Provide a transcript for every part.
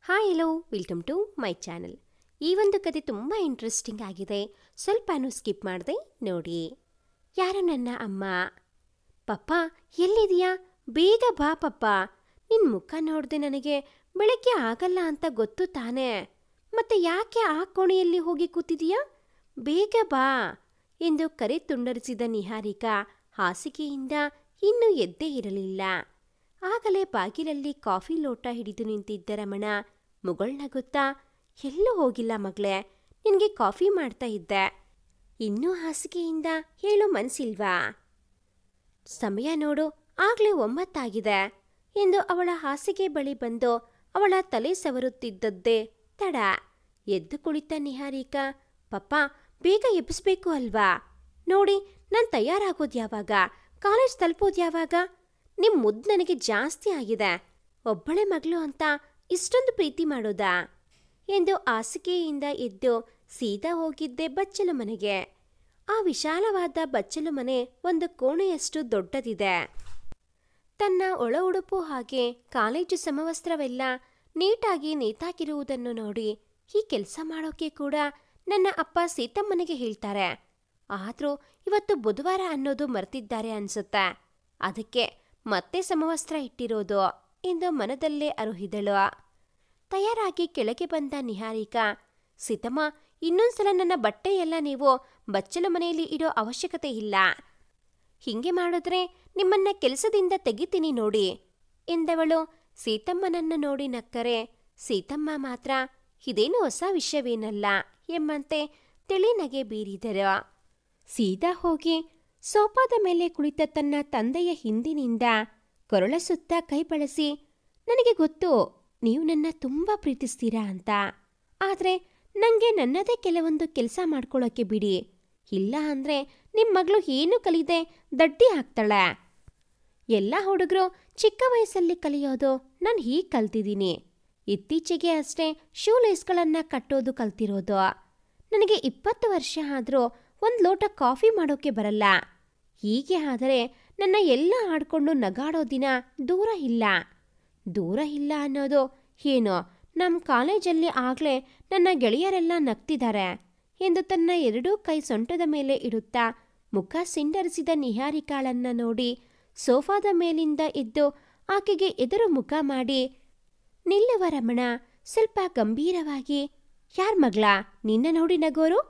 Hi hello welcome to my channel. ಈ ಒಂದು ಕತೆ ತುಂಬ ಇಂಟ್ರೆಸ್ಟಿಂಗ್ ಆಗಿದೆ. ಸ್ವಲ್ಪನೂ ಸ್ಕಿಪ್ ಮಾಡದೆ ನೋಡಿ. ಯಾರು ನನ್ನ ಅಮ್ಮ. ಪಪ್ಪ ಎಲ್ಲಿದೆಯಾ? ಬೇಗ ಬಾ ಪಪ್ಪ. ನಿನ್ನ ಮುಖ ನೋಡಿದೆ ನನಗೆ ಬೆಳಗ್ಗೆ ಆಗಲ್ಲ ಅಂತ ಗೊತ್ತು ತಾನೇ. ಮತ್ತೆ ಯಾಕೆ ಆ ಕೋಣೆಯಲ್ಲಿ ಹೋಗಿ ಕೂತಿದೀಯಾ? ಬೇಗ ಬಾ ಎಂದು ಕರೆ ತುಂಡರಿಸಿದ ನಿಹಾರಿಕಾ ಹಾಸಿಗೆಯಿಂದ ಇನ್ನೂ ಎದ್ದೇ ಇರಲಿಲ್ಲ. ಆಗಲೇ ಬಾಗಿಲಲ್ಲಿ ಕಾಫಿ ಲೋಟ ಹಿಡಿದು ನಿಂತಿದ್ದ ರಮಣ ಮುಗುಳ್ನಗುತ್ತಾ, ಎಲ್ಲೂ ಹೋಗಿಲ್ಲ ಮಗಳೇ, ನಿನಗೆ ಕಾಫಿ ಮಾಡ್ತಾ ಇದ್ದೆ. ಇನ್ನೂ ಹಾಸಿಗೆಯಿಂದ ಹೇಳೋ ಮನಸ್ಸಿಲ್ವಾ? ಸಮಯ ನೋಡು, ಆಗಲೇ 9 ಆಗಿದೆ ಎಂದು ಅವಳ ಹಾಸಿಗೆ ಬಳಿ ಬಂದು ಅವಳ ತಲೆ ಸವರುತ್ತಿದ್ದದ್ದೇ ತಡ. ಎದ್ದು ಕುಳಿತ ನಿಹಾರಿಕಾ, ಪಪ್ಪ ಬೇಗ ಎಬ್ಬಿಸ್ಬೇಕು ಅಲ್ವಾ? ನೋಡಿ, ನಾನು ತಯಾರಾಗೋದು ಯಾವಾಗ? ಕಾಲೇಜ್ ತಲುಪೋದು ಯಾವಾಗ? ನಿಮ್ಮ ಮುದ್ದು ನನಗೆ ಜಾಸ್ತಿ ಆಗಿದೆ. ಒಬ್ಬಳೆ ಮಗಳು ಅಂತ ಇಷ್ಟೊಂದು ಪ್ರೀತಿ ಮಾಡೋದಾ? ಎಂದು ಹಾಸಿಗೆಯಿಂದ ಎದ್ದು ಸೀದಾ ಹೋಗಿದ್ದೆ ಬಚ್ಚಲು ಮನೆಗೆ. ಆ ವಿಶಾಲವಾದ ಬಚ್ಚಲು ಮನೆ ಒಂದು ಕೋಣೆಯಷ್ಟು ದೊಡ್ಡದಿದೆ. ತನ್ನ ಒಳ ಉಡುಪು ಹಾಗೆ ಕಾಲೇಜು ಸಮವಸ್ತ್ರವೆಲ್ಲ ನೀಟಾಗಿ ನೇತಾಕಿರುವುದನ್ನು ನೋಡಿ ಈ ಕೆಲಸ ಮಾಡೋಕೆ ಕೂಡ ನನ್ನ ಅಪ್ಪ ಸೀತಮ್ಮನಿಗೆ ಹೇಳ್ತಾರೆ. ಆದರೂ ಇವತ್ತು ಬುಧವಾರ ಅನ್ನೋದು ಮರ್ತಿದ್ದಾರೆ ಅನ್ಸುತ್ತೆ. ಅದಕ್ಕೆ ಮತ್ತೆ ಸಮವಸ್ತ್ರ ಇಟ್ಟಿರೋದು ಎಂದು ಮನದಲ್ಲೇ ಅರುಹಿದಳು. ತಯಾರಾಗಿ ಕೆಳಗೆ ಬಂದ ನಿಹಾರಿಕಾ, ಸೀತಮ್ಮ, ಇನ್ನೊಂದ್ಸಲ ನನ್ನ ಬಟ್ಟೆಯೆಲ್ಲ ನೀವು ಬಚ್ಚಲು ಮನೆಯಲ್ಲಿ ಇಡೋ ಅವಶ್ಯಕತೆ ಇಲ್ಲ. ಹಿಂಗೆ ಮಾಡಿದ್ರೆ ನಿಮ್ಮನ್ನ ಕೆಲಸದಿಂದ ತೆಗಿತೀನಿ ನೋಡಿ ಎಂದವಳು ಸೀತಮ್ಮನನ್ನು ನೋಡಿ ನಕ್ಕರೆ, ಸೀತಮ್ಮ ಮಾತ್ರ ಇದೇನು ಹೊಸ ವಿಷಯವೇನಲ್ಲ ಎಂಬಂತೆ ತಿಳಿ ನಗೆ ಬೀರಿದರು. ಸೀದಾ ಹೋಗಿ ಸೋಫಾದ ಮೇಲೆ ಕುಳಿತ ತನ್ನ ತಂದೆಯ ಹಿಂದಿನಿಂದ ಕೊರಳ ಸುತ್ತ ಕೈ ಬಳಸಿ, ನನಗೆ ಗೊತ್ತು ನೀವು ನನ್ನ ತುಂಬ ಪ್ರೀತಿಸ್ತೀರಾ ಅಂತ. ಆದರೆ ನನಗೆ ನನ್ನದೇ ಕೆಲವೊಂದು ಕೆಲಸ ಮಾಡ್ಕೊಳ್ಳೋಕ್ಕೆ ಬಿಡಿ. ಇಲ್ಲ ಅಂದರೆ ನಿಮ್ಮ ಮಗಳು ಏನು ಕಲಿದೆ ದಡ್ಡಿ ಆಗ್ತಾಳೆ. ಎಲ್ಲ ಹುಡುಗರು ಚಿಕ್ಕ ವಯಸ್ಸಲ್ಲಿ ಕಲಿಯೋದು ನಾನು ಹೀಗೆ ಕಲ್ತಿದ್ದೀನಿ. ಇತ್ತೀಚೆಗೆ ಅಷ್ಟೇ ಶೂ ಲೇಸ್ಗಳನ್ನು ಕಟ್ಟೋದು ಕಲ್ತಿರೋದು. ನನಗೆ 20 ವರ್ಷ ಆದರೂ ಒಂದು ಲೋಟ ಕಾಫಿ ಮಾಡೋಕ್ಕೆ ಬರಲ್ಲ. ಹೀಗೆ ಆದರೆ ನನ್ನ ಎಲ್ಲ ಆಡ್ಕೊಂಡು ನಗಾಡೋ ದಿನ ದೂರ ಇಲ್ಲ. ದೂರ ಇಲ್ಲ ಅನ್ನೋದು ಏನೋ, ನಮ್ಮ ಕಾಲೇಜಲ್ಲಿ ಆಗಲೇ ನನ್ನ ಗೆಳೆಯರೆಲ್ಲ ನಗ್ತಿದ್ದಾರೆ ಎಂದು ತನ್ನ ಎರಡೂ ಕೈ ಸೊಂಟದ ಮೇಲೆ ಇಡುತ್ತಾ ಮುಖ ಸಿಂಡರಿಸಿದ ನಿಹಾರಿಕಾಳನ್ನ ನೋಡಿ ಸೋಫಾದ ಮೇಲಿಂದ ಎದ್ದು ಆಕೆಗೆ ಎದುರು ಮುಖ ಮಾಡಿ, ನಿಲ್ಲುವ ರಮಣ ಸ್ವಲ್ಪ ಗಂಭೀರವಾಗಿ, ಯಾರ್ ಮಗಳಾ ನಿನ್ನ ನೋಡಿ ನಗೋರು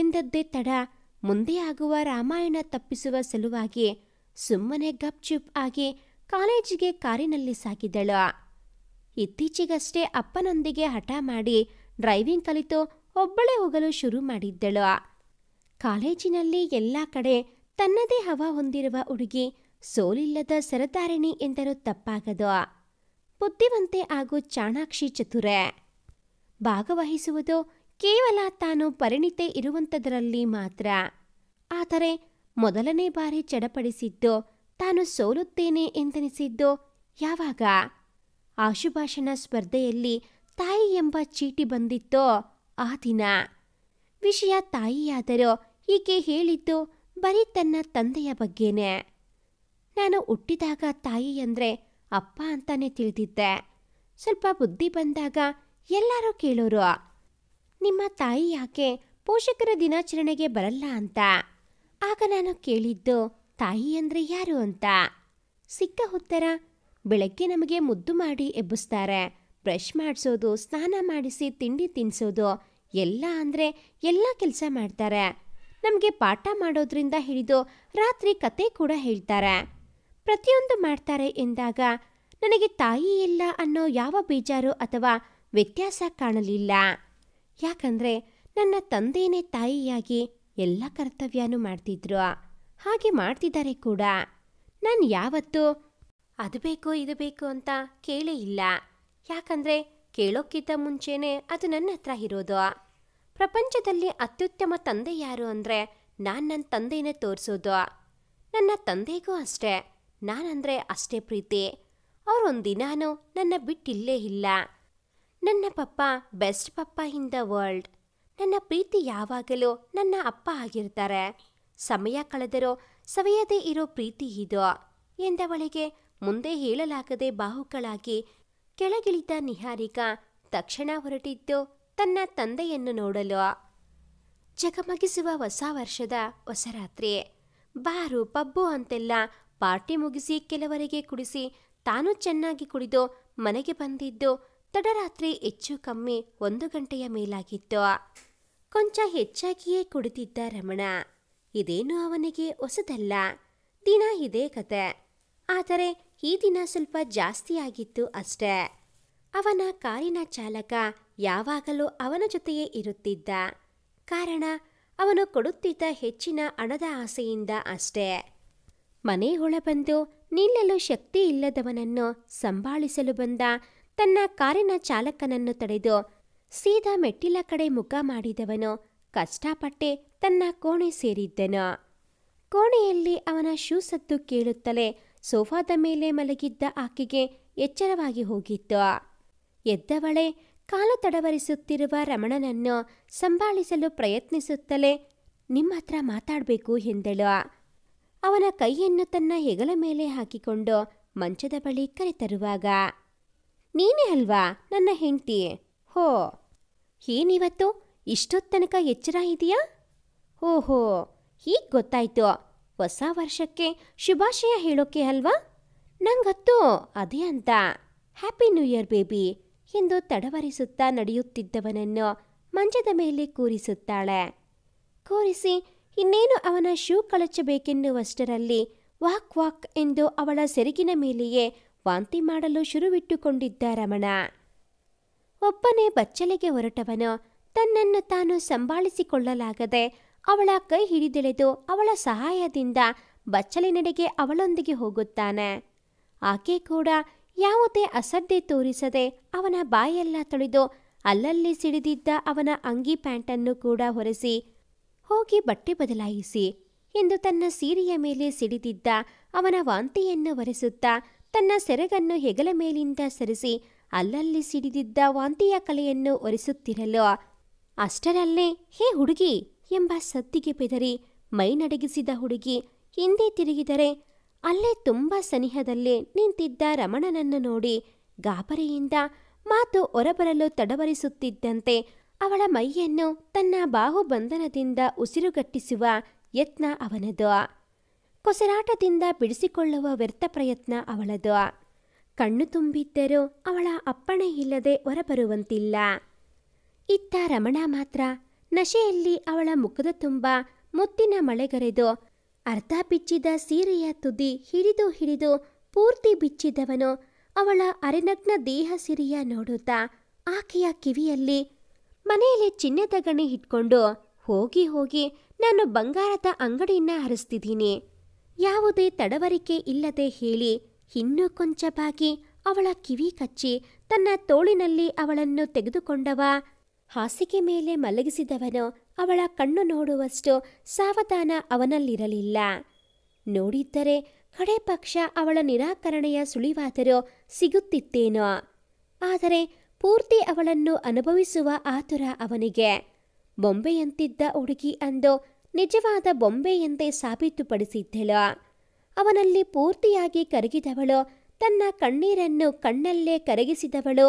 ಎಂದದ್ದೇ ತಡ. ಮುಂದೆ ಆಗುವ ರಾಮಾಯಣ ತಪ್ಪಿಸುವ ಸಲುವಾಗಿ ಸುಮ್ಮನೆ ಗಪ್ಚುಪ್ ಆಗಿ ಕಾಲೇಜಿಗೆ ಕಾರಿನಲ್ಲಿ ಸಾಗಿದಳು. ಇತ್ತೀಚೆಗಷ್ಟೇ ಅಪ್ಪನೊಂದಿಗೆ ಹಠ ಮಾಡಿ ಡ್ರೈವಿಂಗ್ ಕಲಿತು ಒಬ್ಬಳೇ ಹೋಗಲು ಶುರು ಮಾಡಿದ್ದಳು. ಕಾಲೇಜಿನಲ್ಲಿ ಎಲ್ಲ ಕಡೆ ತನ್ನದೇ ಹವಾ ಹೊಂದಿರುವ ಹುಡುಗಿ ಸೋಲಿಲ್ಲದ ಸರದಾರಿಣಿ ಎಂದರೂ ತಪ್ಪಾಗದು. ಬುದ್ಧಿವಂತೆ ಹಾಗೂ ಚಾಣಾಕ್ಷಿ ಚತುರೆ. ಭಾಗವಹಿಸುವುದು ಕೇವಲ ತಾನು ಪರಿಣಿತೆ ಇರುವಂಥದ್ರಲ್ಲಿ ಮಾತ್ರ. ಆದರೆ ಮೊದಲನೇ ಬಾರಿ ಚಡಪಡಿಸಿದ್ದು, ತಾನು ಸೋಲುತ್ತೇನೆ ಎಂದೆನಿಸಿದ್ದು ಯಾವಾಗ? ಆಶುಭಾಷಣ ಸ್ಪರ್ಧೆಯಲ್ಲಿ ತಾಯಿ ಎಂಬ ಚೀಟಿ ಬಂದಿತ್ತೋ ಆ ದಿನ. ವಿಷಯ ತಾಯಿಯಾದರೂ ಈಕೆ ಹೇಳಿದ್ದು ಬರೀ ತನ್ನ ತಂದೆಯ ಬಗ್ಗೆನೇ. ನಾನು ಹುಟ್ಟಿದಾಗ ತಾಯಿ ಅಂದರೆ ಅಪ್ಪ ಅಂತಾನೆ ತಿಳಿದಿದ್ದೆ. ಸ್ವಲ್ಪ ಬುದ್ಧಿ ಬಂದಾಗ ಎಲ್ಲರೂ ಕೇಳೋರು, ನಿಮ್ಮ ತಾಯಿ ಯಾಕೆ ಪೋಷಕರ ದಿನಾಚರಣೆಗೆ ಬರಲ್ಲ ಅಂತ. ಆಗ ನಾನು ಕೇಳಿದ್ದು ತಾಯಿ ಅಂದರೆ ಯಾರು ಅಂತ. ಸಿಕ್ಕ ಉತ್ತರ, ಬೆಳಗ್ಗೆ ನಮಗೆ ಮುದ್ದು ಮಾಡಿ ಎಬ್ಬಿಸ್ತಾರೆ, ಬ್ರಷ್ ಮಾಡಿಸೋದು, ಸ್ನಾನ ಮಾಡಿಸಿ ತಿಂಡಿ ತಿನ್ನಿಸೋದು, ಎಲ್ಲ ಅಂದರೆ ಎಲ್ಲ ಕೆಲಸ ಮಾಡ್ತಾರೆ. ನಮಗೆ ಪಾಠ ಮಾಡೋದ್ರಿಂದ ಹಿಡಿದು ರಾತ್ರಿ ಕತೆ ಕೂಡ ಹೇಳ್ತಾರೆ, ಪ್ರತಿಯೊಂದು ಮಾಡ್ತಾರೆ ಎಂದಾಗ ನನಗೆ ತಾಯಿ ಇಲ್ಲ ಅನ್ನೋ ಯಾವ ಬೇಜಾರು ಅಥವಾ ವ್ಯತ್ಯಾಸ ಕಾಣಲಿಲ್ಲ. ಯಾಕಂದರೆ ನನ್ನ ತಂದೆಯೇ ತಾಯಿಯಾಗಿ ಎಲ್ಲ ಕರ್ತವ್ಯನೂ ಮಾಡ್ತಿದ್ರು. ಹಾಗೆ ಮಾಡ್ತಿದ್ದಾರೆ ಕೂಡ. ನಾನು ಯಾವತ್ತೂ ಅದು ಬೇಕು ಇದು ಬೇಕು ಅಂತ ಕೇಳೇ ಇಲ್ಲ. ಯಾಕಂದರೆ ಕೇಳೋಕ್ಕಿಂತ ಮುಂಚೆನೇ ಅದು ನನ್ನ ಹತ್ರ ಇರೋದು. ಪ್ರಪಂಚದಲ್ಲಿ ಅತ್ಯುತ್ತಮ ತಂದೆ ಯಾರು ಅಂದರೆ ನಾನು ನನ್ನ ತಂದೆಯೇ ತೋರಿಸೋದು. ನನ್ನ ತಂದೆಗೂ ಅಷ್ಟೇ ನಾನಂದರೆ ಅಷ್ಟೇ ಪ್ರೀತಿ. ಅವರೊಂದಿನಾನು ನನ್ನ ಬಿಟ್ಟಿಲ್ಲೇ ಇಲ್ಲ. ನನ್ನ papa best papa in the world. ನನ್ನ ಪ್ರೀತಿ ಯಾವಾಗಲೂ ನನ್ನ ಅಪ್ಪ ಆಗಿರ್ತಾರೆ. ಸಮಯ ಕಳೆದರೂ ಸವೆಯದೇ ಇರೋ ಪ್ರೀತಿ ಇದು ಎಂದವಳಿಗೆ ಮುಂದೆ ಹೇಳಲಾಗದೆ ಬಾಹುಗಳಾಗಿ ಕೆಳಗಿಳಿದ ನಿಹಾರಿಕಾ ತಕ್ಷಣ ಹೊರಟಿದ್ದು ತನ್ನ ತಂದೆಯನ್ನು ನೋಡಲು. ಜಗಮಗಿಸುವ ಹೊಸ ವರ್ಷದ ಹೊಸ ರಾತ್ರಿ. ಬಾರು ಪಬ್ಬು ಅಂತೆಲ್ಲ ಪಾರ್ಟಿ ಮುಗಿಸಿ ಕೆಲವರಿಗೆ ಕುಡಿಸಿ ತಾನು ಚೆನ್ನಾಗಿ ಕುಡಿದು ಮನೆಗೆ ಬಂದಿದ್ದು ತಡರಾತ್ರಿ ಹೆಚ್ಚು ಕಮ್ಮಿ 1 ಗಂಟೆಯ ಮೇಲಾಗಿತ್ತು. ಕೊಂಚ ಹೆಚ್ಚಾಗಿಯೇ ಕುಡಿದಿದ್ದ ರಮಣ. ಇದೇನು ಅವನಿಗೆ ಹೊಸದಲ್ಲ, ದಿನ ಇದೇ ಕತೆ. ಆದರೆ ಈ ದಿನ ಸ್ವಲ್ಪ ಜಾಸ್ತಿಯಾಗಿತ್ತು ಅಷ್ಟೇ. ಅವನ ಕಾರಿನ ಚಾಲಕ ಯಾವಾಗಲೂ ಅವನ ಜೊತೆಯೇ ಇರುತ್ತಿದ್ದ. ಕಾರಣ ಅವನು ಕೊಡುತ್ತಿದ್ದ ಹೆಚ್ಚಿನ ಹಣದ ಆಸೆಯಿಂದ ಅಷ್ಟೇ. ಮನೆ ಒಳಬಂದು ನಿಲ್ಲಲು ಶಕ್ತಿ ಇಲ್ಲದವನನ್ನು ಸಂಭಾಳಿಸಲು ಬಂದ ತನ್ನ ಕಾರಿನ ಚಾಲಕನನ್ನು ತಡೆದು ಸೀದಾ ಮೆಟ್ಟಿಲ ಕಡೆ ಮುಖ ಮಾಡಿದವನು ಕಷ್ಟಪಟ್ಟೆ ತನ್ನ ಕೋಣೆ ಸೇರಿದ್ದನು. ಕೋಣೆಯಲ್ಲಿ ಅವನ ಶೂ ಸದ್ದು ಕೇಳುತ್ತಲೇ ಸೋಫಾದ ಮೇಲೆ ಮಲಗಿದ್ದ ಆಕೆಗೆ ಎಚ್ಚರವಾಗಿ ಹೋಗಿತ್ತು. ಎದ್ದವಳೆ ಕಾಲು ತಡವರಿಸುತ್ತಿರುವ ರಮಣನನ್ನು ಸಂಭಾಳಿಸಲು ಪ್ರಯತ್ನಿಸುತ್ತಲೇ ನಿಮ್ಮ ಹತ್ರ ಮಾತಾಡಬೇಕು ಎಂದಳು. ಅವನ ಕೈಯನ್ನು ತನ್ನ ಹೆಗಲ ಮೇಲೆ ಹಾಕಿಕೊಂಡು ಮಂಚದ ಬಳಿ ಕರೆತರುವಾಗ, ನೀನೇ ಅಲ್ವಾ ನನ್ನ ಹೆಂಡತಿ? ಹೋ, ಏನಿವತ್ತು ಇಷ್ಟೊತ್ತನಕ ಎಚ್ಚರ ಇದೆಯಾ? ಓಹೋ, ಹೀಗೆ ಗೊತ್ತಾಯ್ತು. ಹೊಸ ವರ್ಷಕ್ಕೆ ಶುಭಾಶಯ ಹೇಳೋಕೆ ಅಲ್ವಾ? ನಂಗತ್ತು ಅದೇ ಅಂತ. ಹ್ಯಾಪಿ ನ್ಯೂ ಇಯರ್ ಬೇಬಿ ಎಂದು ತಡವರಿಸುತ್ತಾ ನಡೆಯುತ್ತಿದ್ದವನನ್ನು ಮಂಚದ ಮೇಲೆ ಕೂರಿಸುತ್ತಾಳೆ. ಕೂರಿಸಿ ಇನ್ನೇನು ಅವನ ಶೂ ಕಳಚಬೇಕೆನ್ನುವಷ್ಟರಲ್ಲಿ ವಾಕ್ ವಾಕ್ ಎಂದು ಅವಳ ಸೆರಗಿನ ಮೇಲೆಯೇ ವಾಂತಿ ಮಾಡಲು ಶುರುವಿಟ್ಟುಕೊಂಡಿದ್ದ ರಮಣ. ಒಬ್ಬನೇ ಬಚ್ಚಲಿಗೆ ಹೊರಟವನು ತನ್ನನ್ನು ತಾನು ಸಂಭಾಳಿಸಿಕೊಳ್ಳಲಾಗದೆ ಅವಳ ಕೈ ಹಿಡಿದೆಳೆದು ಅವಳ ಸಹಾಯದಿಂದ ಬಚ್ಚಲಿನೆಡೆಗೆ ಅವಳೊಂದಿಗೆ ಹೋಗುತ್ತಾನೆ. ಆಕೆ ಕೂಡ ಯಾವುದೇ ಅಸಡ್ಡೆ ತೋರಿಸದೆ ಅವನ ಬಾಯೆಲ್ಲ ತೊಳೆದು ಅಲ್ಲಲ್ಲಿ ಸಿಡಿದಿದ್ದ ಅವನ ಅಂಗಿ ಪ್ಯಾಂಟನ್ನು ಕೂಡ ಹೊರೆಸಿ ಹೋಗಿ ಬಟ್ಟೆ ಬದಲಾಯಿಸಿ ಎಂದು ತನ್ನ ಸೀರೆಯ ಮೇಲೆ ಸಿಡಿದಿದ್ದ ಅವನ ವಾಂತಿಯನ್ನು ಒರೆಸುತ್ತಾ ತನ್ನ ಸೆರಗನ್ನು ಹೆಗಲ ಮೇಲಿಂದ ಸರಿಸಿ ಅಲ್ಲಲ್ಲಿ ಸಿಡಿದಿದ್ದ ವಾಂತಿಯ ಕಲೆಯನ್ನು ಒರೆಸುತ್ತಿರಲು ಅಷ್ಟರಲ್ಲೇ ಹೇ ಹುಡುಗಿ ಎಂಬ ಸದ್ದಿಗೆ ಬೆದರಿ ಮೈ ನಡಗಿಸಿದ ಹುಡುಗಿ ಹಿಂದೆ ತಿರುಗಿದರೆ ಅಲ್ಲೇ ತುಂಬ ಸನಿಹದಲ್ಲೇ ನಿಂತಿದ್ದ ರಮಣನನ್ನು ನೋಡಿ ಗಾಬರಿಯಿಂದ ಮಾತು ಹೊರಬರಲು ತಡವರಿಸುತ್ತಿದ್ದಂತೆ ಅವಳ ಮೈಯನ್ನು ತನ್ನ ಬಾಹುಬಂಧನದಿಂದ ಉಸಿರುಗಟ್ಟಿಸುವ ಯತ್ನ ಅವನದು. ಕೊಸರಾಟದಿಂದ ಬಿಡಿಸಿಕೊಳ್ಳುವ ವ್ಯರ್ಥ ಪ್ರಯತ್ನ ಅವಳದು. ಕಣ್ಣು ತುಂಬಿದ್ದರೂ ಅವಳ ಅಪ್ಪಣೆ ಇಲ್ಲದೆ ಹೊರಬರುವಂತಿಲ್ಲ. ಇತ್ತ ರಮಣ ಮಾತ್ರ ನಶೆಯಲ್ಲಿ ಅವಳ ಮುಖದ ತುಂಬ ಮುತ್ತಿನ ಮಳೆಗರೆದು ಅರ್ಧ ಬಿಚ್ಚಿದ ಸೀರೆಯ ತುದಿ ಹಿಡಿದು ಹಿಡಿದು ಪೂರ್ತಿ ಬಿಚ್ಚಿದವನು ಅವಳ ಅರೆನಗ್ನ ದೇಹ ಸಿರಿಯ ನೋಡುತ್ತಾ ಆಕೆಯ ಕಿವಿಯಲ್ಲಿ, ಮನೆಯಲ್ಲಿ ಚಿನ್ನದ ಗಣಿ ಇಟ್ಕೊಂಡು ಹೋಗಿ ಹೋಗಿ ನಾನು ಬಂಗಾರದ ಅಂಗಡಿಯನ್ನ ಹರಿಸ್ತಿದ್ದೀನಿ, ಯಾವುದೇ ತಡವರಿಕೆ ಇಲ್ಲದೆ ಹೇಳಿ ಇನ್ನೂ ಕೊಂಚ ಬಾಗಿ ಅವಳ ಕಿವಿ ಕಚ್ಚಿ ತನ್ನ ತೋಳಿನಲ್ಲಿ ಅವಳನ್ನು ತೆಗೆದುಕೊಂಡವ. ಹಾಸಿಗೆ ಮೇಲೆ ಮಲಗಿಸಿದವನು ಅವಳ ಕಣ್ಣು ನೋಡುವಷ್ಟು ಸಾವಧಾನ ಅವನಲ್ಲಿರಲಿಲ್ಲ. ನೋಡಿದ್ದರೆ ಕಡೆ ಪಕ್ಷ ಅವಳ ನಿರಾಕರಣೆಯ ಸುಳಿವಾದರೂ ಸಿಗುತ್ತಿತ್ತೇನೋ. ಆದರೆ ಪೂರ್ತಿ ಅವಳನ್ನು ಅನುಭವಿಸುವ ಆತುರ ಅವನಿಗೆ. ಬೊಂಬೆಯಂತಿದ್ದ ಹುಡುಗಿ ಅಂದು ನಿಜವಾದ ಬೊಂಬೆಯಂತೆ ಸಾಬೀತುಪಡಿಸಿದ್ದಳು. ಅವನಲ್ಲಿ ಪೂರ್ತಿಯಾಗಿ ಕರಗಿದವಳು, ತನ್ನ ಕಣ್ಣೀರನ್ನು ಕಣ್ಣಲ್ಲೇ ಕರಗಿಸಿದವಳು,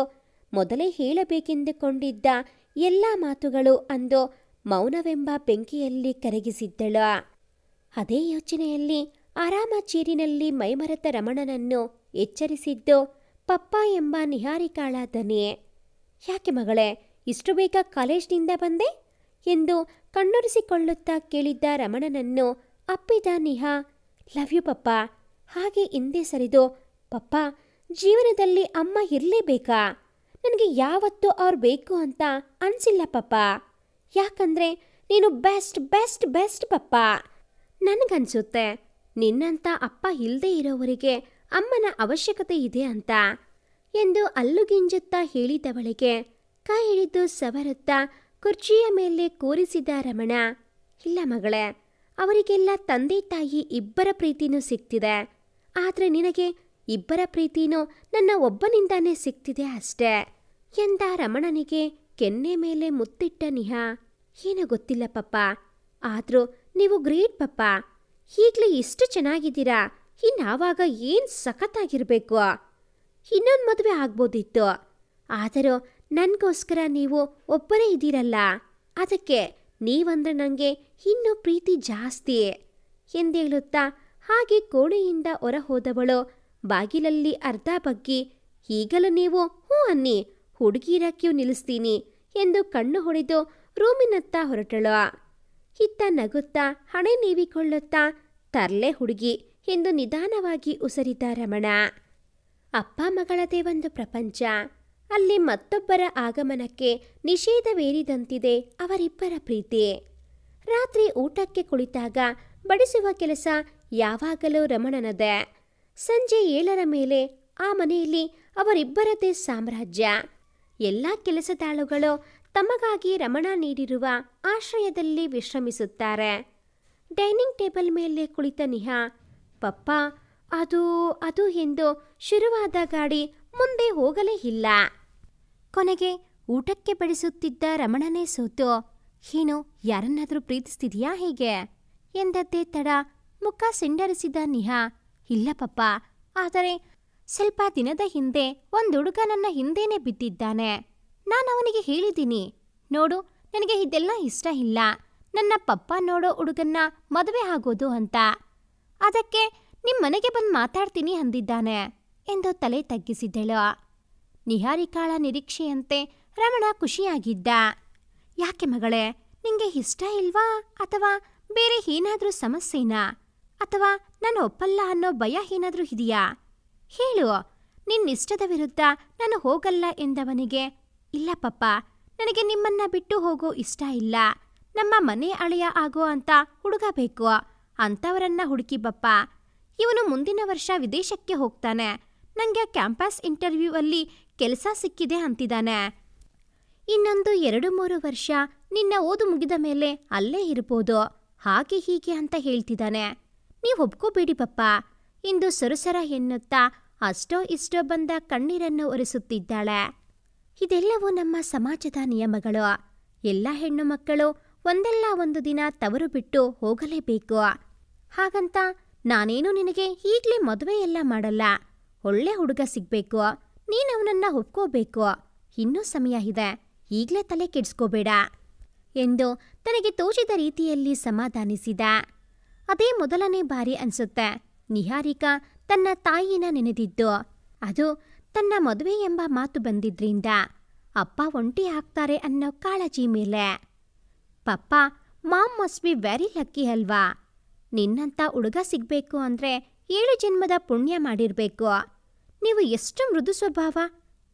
ಮೊದಲೇ ಹೇಳಬೇಕೆಂದುಕೊಂಡಿದ್ದ ಎಲ್ಲ ಮಾತುಗಳು ಅಂದು ಮೌನವೆಂಬ ಬೆಂಕಿಯಲ್ಲಿ ಕರಗಿಸಿದ್ದಳು. ಅದೇ ಯೋಚನೆಯಲ್ಲಿ ಆರಾಮ ಚೀರಿನಲ್ಲಿ ಮೈಮರೆತ ರಮಣನನ್ನು ಎಚ್ಚರಿಸಿದ್ದು ಪಪ್ಪ ಎಂಬ ನಿಹಾರಿಕಾಳ ದನಿ. ಯಾಕೆ ಮಗಳೇ, ಇಷ್ಟು ಬೇಗ ಕಾಲೇಜ್ನಿಂದ ಬಂದೆ ಎಂದು ಕಣ್ಣೊರೆಸಿಕೊಳ್ಳುತ್ತಾ ಕೇಳಿದ್ದ ರಮಣನನ್ನು ಅಪ್ಪಿದ ನಿಹಾ, ಲವ್ ಯು ಪಪ್ಪ. ಹಾಗೆ ಹಿಂದೆ ಸರಿದು, ಪಪ್ಪ, ಜೀವನದಲ್ಲಿ ಅಮ್ಮ ಇರಲೇಬೇಕಾ? ನನಗೆ ಯಾವತ್ತೂ ಅವ್ರು ಬೇಕು ಅಂತ ಅನಿಸಿಲ್ಲ ಪಪ್ಪ. ಯಾಕಂದರೆ ನೀನು ಬೆಸ್ಟ್ ಬೆಸ್ಟ್ ಬೆಸ್ಟ್ ಪಪ್ಪ. ನನಗನ್ಸುತ್ತೆ ನಿನ್ನಂಥ ಅಪ್ಪ ಇಲ್ಲದೆ ಇರೋವರಿಗೆ ಅಮ್ಮನ ಅವಶ್ಯಕತೆ ಇದೆ ಅಂತ ಎಂದು ಅಲ್ಲುಗಿಂಜುತ್ತಾ ಹೇಳಿದವಳಿಗೆ ಕೈ ಹಿಡಿದು ಸವರುತ್ತಾ ಕುರ್ಚಿಯ ಮೇಲೆ ಕೂರಿಸಿದ ರಮಣ, ಇಲ್ಲ ಮಗಳೇ, ಅವರಿಗೆಲ್ಲ ತಂದೆ ತಾಯಿ ಇಬ್ಬರ ಪ್ರೀತಿನೂ ಸಿಗ್ತಿದೆ. ಆದರೆ ನಿನಗೆ ಇಬ್ಬರ ಪ್ರೀತಿನೂ ನನ್ನ ಒಬ್ಬನಿಂದಾನೇ ಸಿಗ್ತಿದೆ ಅಷ್ಟೇ ಎಂದ ರಮಣನಿಗೆ ಕೆನ್ನೆ ಮೇಲೆ ಮುತ್ತಿಟ್ಟ ನಿಹಾ, ಏನೋ ಗೊತ್ತಿಲ್ಲ ಪಪ್ಪ, ಆದರೂ ನೀವು ಗ್ರೇಟ್ ಪಪ್ಪ. ಈಗಲೇ ಇಷ್ಟು ಚೆನ್ನಾಗಿದ್ದೀರಾ, ಇನ್ನಾವಾಗ ಏನು ಸಖತ್ತಾಗಿರಬೇಕು. ಇನ್ನೊಂದು ಮದುವೆ ಆಗ್ಬೋದಿತ್ತು, ಆದರೂ ನನಗೋಸ್ಕರ ನೀವು ಒಬ್ಬರೇ ಇದ್ದೀರಲ್ಲ, ಅದಕ್ಕೆ ನೀವಂದ್ರೆ ನನಗೆ ಇನ್ನೂ ಪ್ರೀತಿ ಜಾಸ್ತಿ ಎಂದೇಳುತ್ತಾ ಹಾಗೆ ಕೋಣೆಯಿಂದ ಹೊರ ಹೋದವಳು ಬಾಗಿಲಲ್ಲಿ ಅರ್ಧ ಬಗ್ಗಿ, ಈಗಲೂ ನೀವು ಹ್ಞೂ ಅನ್ನಿ, ಹುಡುಗಿರ ಕ್ಯೂ ನಿಲ್ಲಿಸ್ತೀನಿ ಎಂದು ಕಣ್ಣು ಹೊಡೆದು ರೂಮಿನತ್ತ ಹೊರಟಳು. ಇತ್ತ ನಗುತ್ತಾ ಹಣೆ ನೀವಿಕೊಳ್ಳುತ್ತಾ, ತರ್ಲೆ ಹುಡುಗಿ ಎಂದು ನಿಧಾನವಾಗಿ ಉಸರಿದ ರಮಣ. ಅಪ್ಪ ಮಗಳದೇ ಒಂದು ಪ್ರಪಂಚ. ಅಲ್ಲಿ ಮತ್ತೊಬ್ಬರ ಆಗಮನಕ್ಕೆ ನಿಷೇಧವೇರಿದಂತಿದೆ ಅವರಿಬ್ಬರ ಪ್ರೀತಿ. ರಾತ್ರಿ ಊಟಕ್ಕೆ ಕುಳಿತಾಗ ಬಡಿಸುವ ಕೆಲಸ ಯಾವಾಗಲೂ ರಮಣನದೇ. ಸಂಜೆ 7ರ ಮೇಲೆ ಆ ಮನೆಯಲ್ಲಿ ಅವರಿಬ್ಬರದೇ ಸಾಮ್ರಾಜ್ಯ. ಎಲ್ಲ ಕೆಲಸದಾಳುಗಳು ತಮಗಾಗಿ ರಮಣ ನೀಡಿರುವ ಆಶ್ರಯದಲ್ಲಿ ವಿಶ್ರಮಿಸುತ್ತಾರೆ. ಡೈನಿಂಗ್ ಟೇಬಲ್ ಮೇಲೆ ಕುಳಿತ ನಿಹಾ, ಪಪ್ಪ ಅದು ಎಂದು ಶುರುವಾದ ಗಾಡಿ ಮುಂದೆ ಹೋಗಲೇ ಇಲ್ಲ. ಕೊನೆಗೆ ಊಟಕ್ಕೆ ಬಡಿಸುತ್ತಿದ್ದ ರಮಣನೇ ಸೋತು, ಏನು ಯಾರನ್ನಾದರೂ ಪ್ರೀತಿಸ್ತಿದೆಯಾ ಹೇಗೆ ಎಂದದ್ದೇ ತಡ ಮುಖ ಸಿಂಡರಿಸಿದ ನಿಹಾ, ಇಲ್ಲ ಪಪ್ಪ, ಆದರೆ ಸ್ವಲ್ಪ ದಿನದ ಹಿಂದೆ ಒಂದು ಹುಡುಗ ನನ್ನ ಹಿಂದೇನೆ ಬಿದ್ದಿದ್ದಾನೆ. ನಾನು ಅವನಿಗೆ ಹೇಳಿದ್ದೀನಿ, ನೋಡು ನನಗೆ ಇದೆಲ್ಲ ಇಷ್ಟ ಇಲ್ಲ, ನನ್ನ ಪಪ್ಪ ನೋಡೋ ಹುಡುಗನ್ನ ಮದುವೆ ಆಗೋದು ಅಂತ. ಅದಕ್ಕೆ ನಿಮ್ಮ ಮನೆಗೆ ಬಂದು ಮಾತಾಡ್ತೀನಿ ಅಂದಿದ್ದಾನೆ ಎಂದು ತಲೆ ತಗ್ಗಿಸಿದಳು. ನಿಹಾರಿಕಾಳ ನಿರೀಕ್ಷೆಯಂತೆ ರಮಣ ಖುಷಿಯಾಗಿದ್ದ. ಯಾಕೆ ಮಗಳೇ, ನಿಂಗೆ ಇಷ್ಟ ಇಲ್ವಾ ಅಥವಾ ಬೇರೆ ಏನಾದರೂ ಸಮಸ್ಯೆನಾ? ಅಥವಾ ನಾನು ಒಪ್ಪಲ್ಲ ಅನ್ನೋ ಭಯ ಏನಾದರೂ ಇದೆಯಾ? ಹೇಳು. ನಿನ್ನಿಷ್ಟದ ವಿರುದ್ಧ ನಾನು ಹೋಗಲ್ಲ ಎಂದವನಿಗೆ, ಇಲ್ಲ ಪಪ್ಪ, ನನಗೆ ನಿಮ್ಮನ್ನ ಬಿಟ್ಟು ಹೋಗೋ ಇಷ್ಟ ಇಲ್ಲ. ನಮ್ಮ ಮನೆ ಅಳಿಯ ಆಗೋ ಅಂತ ಹುಡುಗ ಬೇಕು. ಅಂಥವರನ್ನ ಹುಡುಕಿ ಬಪ್ಪ. ಇವನು ಮುಂದಿನ ವರ್ಷ ವಿದೇಶಕ್ಕೆ ಹೋಗ್ತಾನೆ. ನನಗೆ ಕ್ಯಾಂಪಸ್ ಇಂಟರ್ವ್ಯೂ ಅಲ್ಲಿ ಕೆಲಸ ಸಿಕ್ಕಿದೆ ಅಂತಿದ್ದಾನೆ. ಇನ್ನೊಂದು 2-3 ವರ್ಷ ನಿನ್ನ ಓದು ಮುಗಿದ ಮೇಲೆ ಅಲ್ಲೇ ಇರ್ಬೋದು, ಹಾಗೆ ಹೀಗೆ ಅಂತ ಹೇಳ್ತಿದ್ದಾನೆ. ನೀವು ಒಪ್ಕೋಬೇಡಿ ಪಪ್ಪ ಎಂದು ಸೊರಸರ ಎನ್ನುತ್ತಾ ಅಷ್ಟೋ ಇಷ್ಟೋ ಬಂದ ಕಣ್ಣೀರನ್ನು ಒರೆಸುತ್ತಿದ್ದಾಳೆ. ಇದೆಲ್ಲವೂ ನಮ್ಮ ಸಮಾಜದ ನಿಯಮಗಳು. ಎಲ್ಲ ಹೆಣ್ಣು ಮಕ್ಕಳು ಒಂದಲ್ಲ ಒಂದು ದಿನ ತವರು ಬಿಟ್ಟು ಹೋಗಲೇಬೇಕು. ಹಾಗಂತ ನಾನೇನು ನಿನಗೆ ಈಗಲೇ ಮದುವೆಯೆಲ್ಲ ಮಾಡಲ್ಲ. ಒಳ್ಳೆ ಹುಡುಗ ಸಿಗ್ಬೇಕು, ನೀನವನನ್ನ ಒಪ್ಕೋಬೇಕು. ಇನ್ನೂ ಸಮಯ ಇದೆ, ಈಗಲೇ ತಲೆ ಕೆಡಿಸ್ಕೋಬೇಡ ಎಂದು ತನಗೆ ತೋಚಿದ ರೀತಿಯಲ್ಲಿ ಸಮಾಧಾನಿಸಿದ. ಅದೇ ಮೊದಲನೇ ಬಾರಿ ಅನ್ಸುತ್ತೆ ನಿಹಾರಿಕಾ ತನ್ನ ತಾಯಿನ ನೆನೆದಿದ್ದು. ಅದು ತನ್ನ ಮದುವೆ ಎಂಬ ಮಾತು ಬಂದಿದ್ರಿಂದ. ಅಪ್ಪ ಒಂಟಿ ಆಗ್ತಾರೆ ಅನ್ನೋ ಕಾಳಜಿ ಮೇಲೆ. Papa, mom must be very lucky ಅಲ್ವಾ? ನಿನ್ನಂಥ ಹುಡುಗ ಸಿಗ್ಬೇಕು ಅಂದ್ರೆ 7 ಜನ್ಮದ ಪುಣ್ಯ ಮಾಡಿರ್ಬೇಕು. ನೀವು ಎಷ್ಟು ಮೃದು ಸ್ವಭಾವ.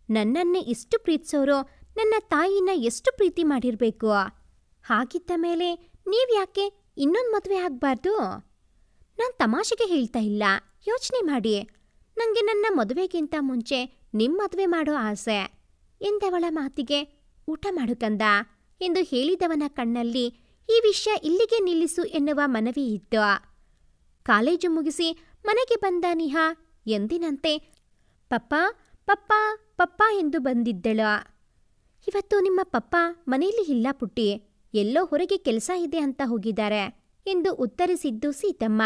ನನ್ನನ್ನೇ ಇಷ್ಟು ಪ್ರೀತಿಸೋರು ನನ್ನ ತಾಯಿನ ಎಷ್ಟು ಪ್ರೀತಿ ಮಾಡಿರ್ಬೇಕು. ಹಾಗಿದ್ದ ಮೇಲೆ ನೀವ್ಯಾಕೆ ಇನ್ನೊಂದು ಮದುವೆ ಆಗಬಾರ್ದು? ನಾನು ತಮಾಷೆಗೆ ಹೇಳ್ತಾ ಇಲ್ಲ, ಯೋಚನೆ ಮಾಡಿ. ನನಗೆ ನನ್ನ ಮದುವೆಗಿಂತ ಮುಂಚೆ ನಿಮ್ಮ ಮದುವೆ ಮಾಡೋ ಆಸೆ ಎಂದವಳ ಮಾತಿಗೆ, ಊಟ ಮಾಡು ಕಂದ ಎಂದು ಹೇಳಿದವನ ಕಣ್ಣಲ್ಲಿ ಈ ವಿಷಯ ಇಲ್ಲಿಗೆ ನಿಲ್ಲಿಸು ಎನ್ನುವ ಮನವಿ ಇತ್ತು. ಕಾಲೇಜು ಮುಗಿಸಿ ಮನೆಗೆ ಬಂದ ನಿಹಾ ಎಂದಿನಂತೆ ಪಪ್ಪ ಪಪ್ಪ ಪಪ್ಪ ಎಂದು ಬಂದಿದ್ದಳು. ಇವತ್ತು ನಿಮ್ಮ ಪಪ್ಪ ಮನೆಯಲ್ಲಿ ಇಲ್ಲ ಪುಟ್ಟಿ, ಎಲ್ಲೋ ಹೊರಗೆ ಕೆಲಸ ಇದೆ ಅಂತ ಹೋಗಿದ್ದಾರೆ ಎಂದು ಉತ್ತರಿಸಿದ್ದು ಸೀತಮ್ಮ.